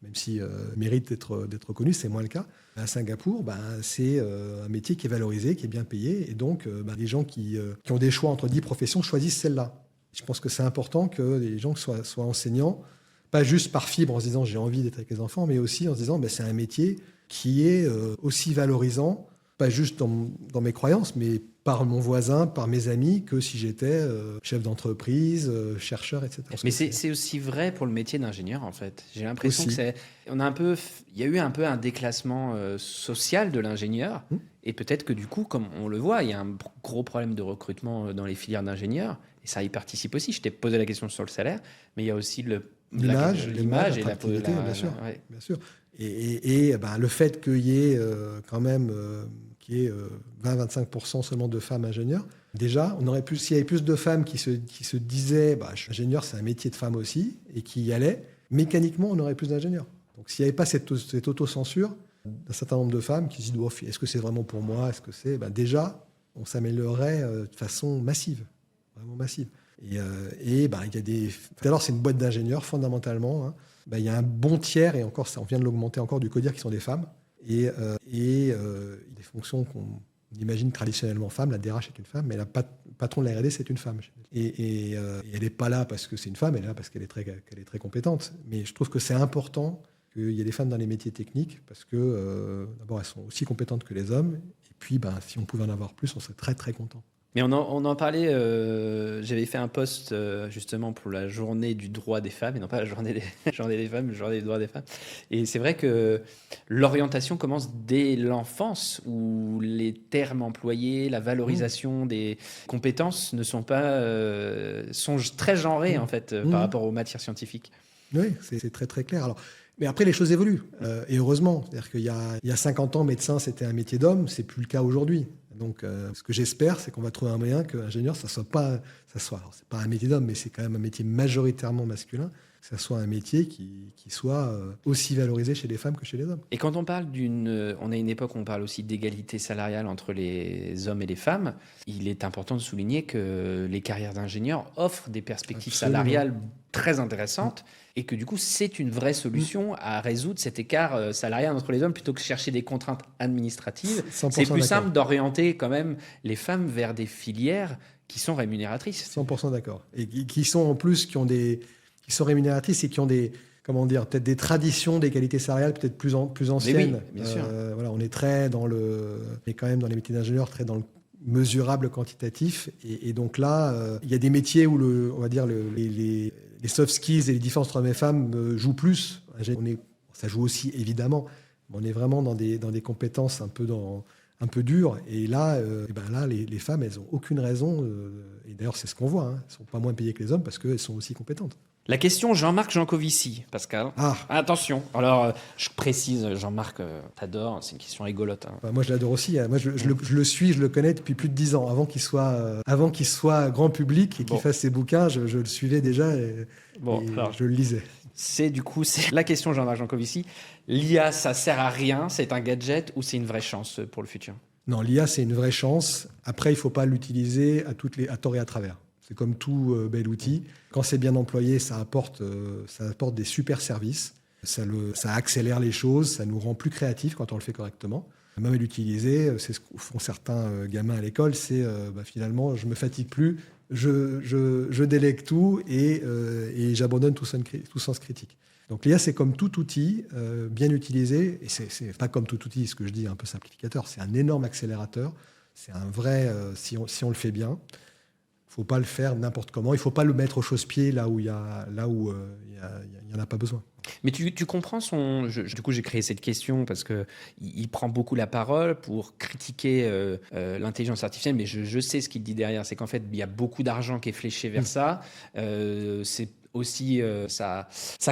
même si mérite d'être reconnu, c'est moins le cas. À Singapour, c'est un métier qui est valorisé, qui est bien payé, et donc les gens qui ont des choix entre 10 professions choisissent celle-là. Je pense que c'est important que les gens soient enseignants, pas juste par fibre en se disant j'ai envie d'être avec les enfants, mais aussi en se disant c'est un métier qui est aussi valorisant, pas juste dans mes croyances, mais par mon voisin, par mes amis, que si j'étais chef d'entreprise, chercheur, etc. Mais c'est aussi vrai pour le métier d'ingénieur, en fait. J'ai l'impression il y a eu un peu un déclassement social de l'ingénieur, et peut-être que du coup, comme on le voit, il y a un gros problème de recrutement dans les filières d'ingénieurs, et ça y participe aussi. Je t'ai posé la question sur le salaire, mais il y a aussi l'image et la bien sûr. Bien sûr. Et le fait qu'il y ait quand même 20-25% seulement de femmes ingénieurs, déjà, s'il y avait plus de femmes qui se disaient je suis ingénieur, c'est un métier de femme aussi, et qui y allaient, mécaniquement, on aurait plus d'ingénieurs. Donc s'il n'y avait pas cette autocensure d'un certain nombre de femmes qui se disent est-ce que c'est vraiment pour moi, est-ce que c'est déjà, on s'améliorerait de façon massive, vraiment massive. Et il y a des. Alors, c'est une boîte d'ingénieurs, fondamentalement. Il y a un bon tiers, et encore, on vient de l'augmenter encore, du CODIR qui sont des femmes. Et des fonctions qu'on imagine traditionnellement femmes. La DRH est une femme, mais le patron de la R&D, c'est une femme. Et elle n'est pas là parce que c'est une femme, elle est là parce qu'elle est très compétente. Mais je trouve que c'est important qu'il y ait des femmes dans les métiers techniques, parce que, d'abord, elles sont aussi compétentes que les hommes. Et puis, si on pouvait en avoir plus, on serait très, très content. Mais on en parlait, j'avais fait un post justement pour la journée du droit des femmes, et non pas la journée des femmes, la journée du droit des femmes. Et c'est vrai que l'orientation commence dès l'enfance, où les termes employés, la valorisation des compétences sont très genrés en fait par rapport aux matières scientifiques. Oui, c'est très très clair. Alors, mais après, les choses évoluent, et heureusement. C'est-à-dire qu'il y a 50 ans, médecin, c'était un métier d'homme, c'est plus le cas aujourd'hui. Donc, ce que j'espère, c'est qu'on va trouver un moyen que ingénieur, alors, c'est pas un métier d'homme, mais c'est quand même un métier majoritairement masculin, que ça soit un métier qui soit aussi valorisé chez les femmes que chez les hommes. Et quand on parle on a une époque où on parle aussi d'égalité salariale entre les hommes et les femmes, il est important de souligner que les carrières d'ingénieurs offrent des perspectives salariales très intéressantes, et que du coup, c'est une vraie solution à résoudre cet écart salarial entre les hommes, plutôt que de chercher des contraintes administratives. C'est plus simple d'orienter quand même les femmes vers des filières qui sont rémunératrices. 100% d'accord. Et qui sont en plus, qui sont rémunératrices et qui ont peut-être des traditions, des qualités salariales peut-être plus anciennes. Oui, bien sûr. Voilà, on est quand même dans les métiers d'ingénieur, très dans le mesurable quantitatif. Et donc là, il y a des métiers où on va dire les soft skills et les différences entre hommes et femmes jouent plus. Ça joue aussi évidemment, mais on est vraiment dans des compétences un peu dures. Et là, les femmes, elles n'ont aucune raison. Et d'ailleurs, c'est ce qu'on voit. Elles ne sont pas moins payées que les hommes parce qu'elles sont aussi compétentes. La question Jean-Marc Jancovici, Pascal. Ah. Attention. Alors, je précise, Jean-Marc, t'adores, c'est une question rigolote. Bah, moi, je l'adore aussi. Moi, je le suis, je le connais depuis plus de 10 ans. Avant qu'il soit grand public et qu'il fasse ses bouquins, je le suivais déjà et je le lisais. C'est la question Jean-Marc Jancovici. L'IA, ça sert à rien, c'est un gadget ou c'est une vraie chance pour le futur? Non, l'IA, c'est une vraie chance. Après, il ne faut pas l'utiliser à tort et à travers. C'est comme tout bel outil. Quand c'est bien employé, ça apporte des super services. Ça accélère les choses, ça nous rend plus créatifs quand on le fait correctement. Même à l'utiliser, c'est ce que font certains gamins à l'école, c'est finalement, je me fatigue plus, je délègue tout et j'abandonne tout sens critique. Donc l'IA, c'est comme tout outil bien utilisé, et c'est pas comme tout outil, ce que je dis un peu simplificateur, c'est un énorme accélérateur, c'est un vrai, si on le fait bien. Il ne faut pas le faire n'importe comment. Il ne faut pas le mettre au chausse-pied là où il y en a pas besoin. Mais tu comprends du coup, j'ai créé cette question parce qu'il prend beaucoup la parole pour critiquer l'intelligence artificielle, mais je sais ce qu'il dit derrière. C'est qu'en fait, il y a beaucoup d'argent qui est fléché vers ça. C'est aussi sa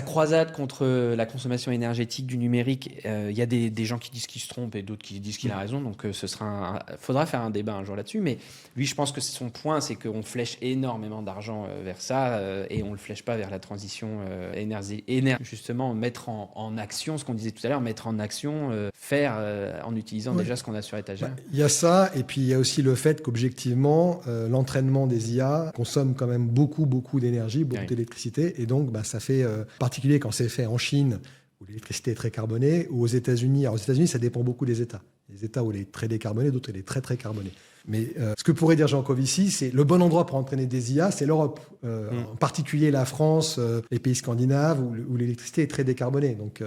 croisade contre la consommation énergétique du numérique. Il y a des gens qui disent qu'il se trompe et d'autres qui disent qu'il a raison. Donc, faudra faire un débat un jour là-dessus. Mais lui, je pense que son point, c'est qu'on flèche énormément d'argent vers ça et on ne le flèche pas vers la transition énergétique. Justement, mettre en action, ce qu'on disait tout à l'heure, mettre en action, faire en utilisant déjà ce qu'on a sur étagère. Il y a ça, et puis il y a aussi le fait qu'objectivement, l'entraînement des IA consomme quand même beaucoup d'énergie, beaucoup d'électricité. Et donc, ça fait, en particulier quand c'est fait en Chine, où l'électricité est très carbonée, ou aux États-Unis. Alors, aux États-Unis, ça dépend beaucoup des États. Les États où elle est très décarbonée, d'autres, elle est très, très carbonée. Mais ce que pourrait dire Jancovici, c'est le bon endroit pour entraîner des IA, c'est l'Europe. En particulier la France, les pays scandinaves, où l'électricité est très décarbonée. Donc,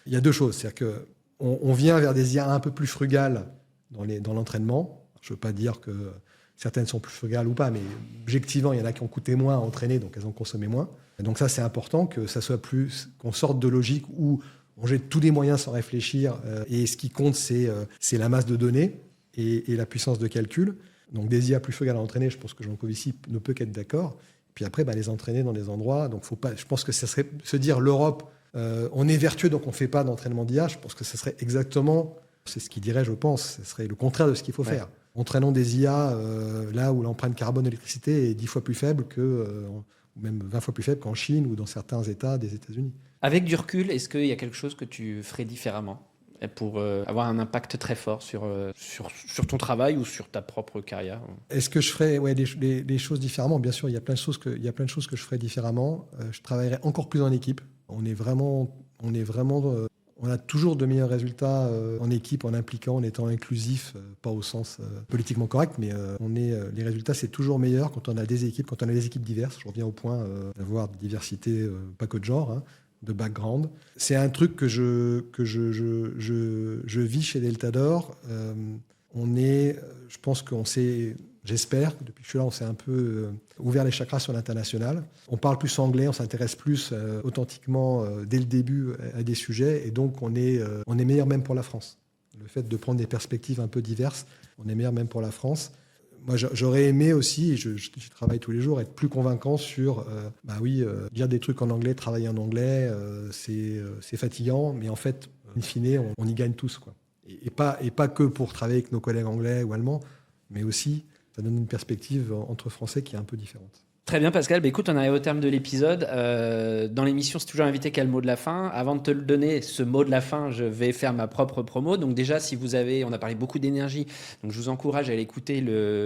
il y a deux choses. C'est-à-dire qu'on vient vers des IA un peu plus frugales dans l'entraînement. Je ne veux pas dire que certaines sont plus frugales ou pas, mais objectivement, il y en a qui ont coûté moins à entraîner, donc elles ont consommé moins. Et donc ça, c'est important que ça soit qu'on sorte de logique où on jette tous les moyens sans réfléchir. Et ce qui compte, c'est la masse de données et la puissance de calcul. Donc des IA plus frugales à entraîner, je pense que Jancovici ne peut qu'être d'accord. Puis après, les entraîner dans des endroits. Donc faut pas. Je pense que ça serait se dire l'Europe, on est vertueux, donc on ne fait pas d'entraînement d'IA. Je pense que ça serait exactement, c'est ce qu'il dirait, je pense, ce serait le contraire de ce qu'il faut faire. Entraînons des IA là où l'empreinte carbone de l'électricité est 10 fois plus faible ou même 20 fois plus faible qu'en Chine ou dans certains États des États-Unis. Avec du recul, est-ce qu'il y a quelque chose que tu ferais différemment pour avoir un impact très fort sur ton travail ou sur ta propre carrière? Est-ce que je ferais des choses différemment? Bien sûr, il y a plein de choses que je ferais différemment. Je travaillerais encore plus en équipe. On a toujours de meilleurs résultats en équipe, en impliquant, en étant inclusif, pas au sens politiquement correct, mais les résultats, c'est toujours meilleur quand on a des équipes diverses. Je reviens au point d'avoir de diversité, pas que de genre, de background. C'est un truc que je vis chez Delta d'Or. Je pense qu'on s'est... J'espère que depuis que je suis là, on s'est un peu ouvert les chakras sur l'international. On parle plus anglais, on s'intéresse plus authentiquement dès le début à des sujets, et donc on est meilleur même pour la France. Le fait de prendre des perspectives un peu diverses, on est meilleur même pour la France. Moi, j'aurais aimé aussi, et je travaille tous les jours, être plus convaincant sur, dire des trucs en anglais, travailler en anglais, c'est fatigant, mais en fait, in fine, on y gagne tous, quoi. Et pas que pour travailler avec nos collègues anglais ou allemands, mais aussi ça donne une perspective entre Français qui est un peu différente. Très bien, Pascal. Écoute, on arrive au terme de l'épisode. Dans l'émission, c'est toujours invité qu'à le mot de la fin. Avant de te le donner, ce mot de la fin, je vais faire ma propre promo. Donc déjà, si vous avez... On a parlé beaucoup d'énergie. Donc je vous encourage à aller écouter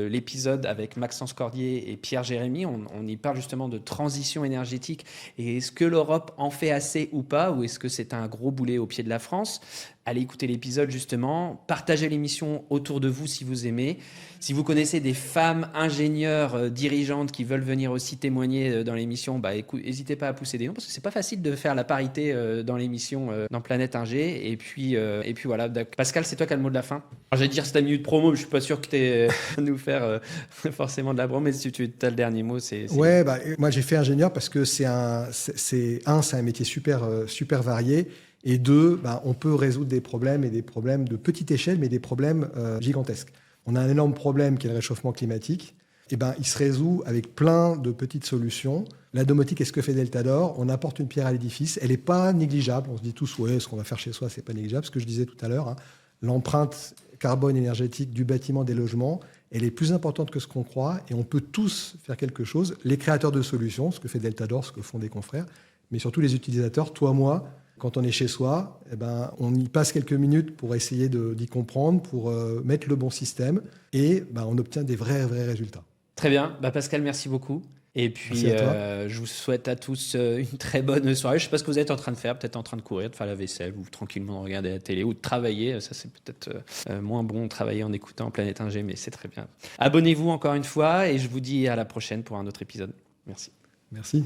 l'épisode avec Maxence Cordier et Pierre Jérémy. On y parle justement de transition énergétique. Et est-ce que l'Europe en fait assez ou pas? Ou est-ce que c'est un gros boulet au pied de la France? allez écouter l'épisode justement, partagez l'émission autour de vous si vous aimez. Si vous connaissez des femmes ingénieures dirigeantes qui veulent venir aussi témoigner dans l'émission, n'hésitez pas à pousser des noms parce que c'est pas facile de faire la parité dans l'émission dans Planète Ingé. Et puis voilà. Pascal, c'est toi qui as le mot de la fin. Alors, j'allais dire c'est ta minute promo, mais je suis pas sûr que tu aies nous faire forcément de la promo. Mais si tu as le dernier mot, c'est... Ouais, moi j'ai fait ingénieur parce que c'est un métier super varié. Et 2, on peut résoudre des problèmes et des problèmes de petite échelle, mais des problèmes gigantesques. On a un énorme problème qui est le réchauffement climatique. Il se résout avec plein de petites solutions. La domotique est ce que fait Deltador. On apporte une pierre à l'édifice. Elle n'est pas négligeable. On se dit tous, ce qu'on va faire chez soi, c'est pas négligeable. Ce que je disais tout à l'heure, l'empreinte carbone énergétique du bâtiment, des logements, elle est plus importante que ce qu'on croit. Et on peut tous faire quelque chose. Les créateurs de solutions, ce que fait Deltador, ce que font des confrères, mais surtout les utilisateurs, toi, moi. Quand on est chez soi, on y passe quelques minutes pour essayer d'y comprendre, pour mettre le bon système et on obtient des vrais résultats. Très bien. Pascal, merci beaucoup. Et puis, je vous souhaite à tous une très bonne soirée. Je ne sais pas ce que vous êtes en train de faire, peut-être en train de courir, de faire la vaisselle ou tranquillement de regarder la télé ou de travailler. Ça, c'est peut-être moins bon de travailler en écoutant Planète Ingé, mais c'est très bien. Abonnez-vous encore une fois et je vous dis à la prochaine pour un autre épisode. Merci. Merci.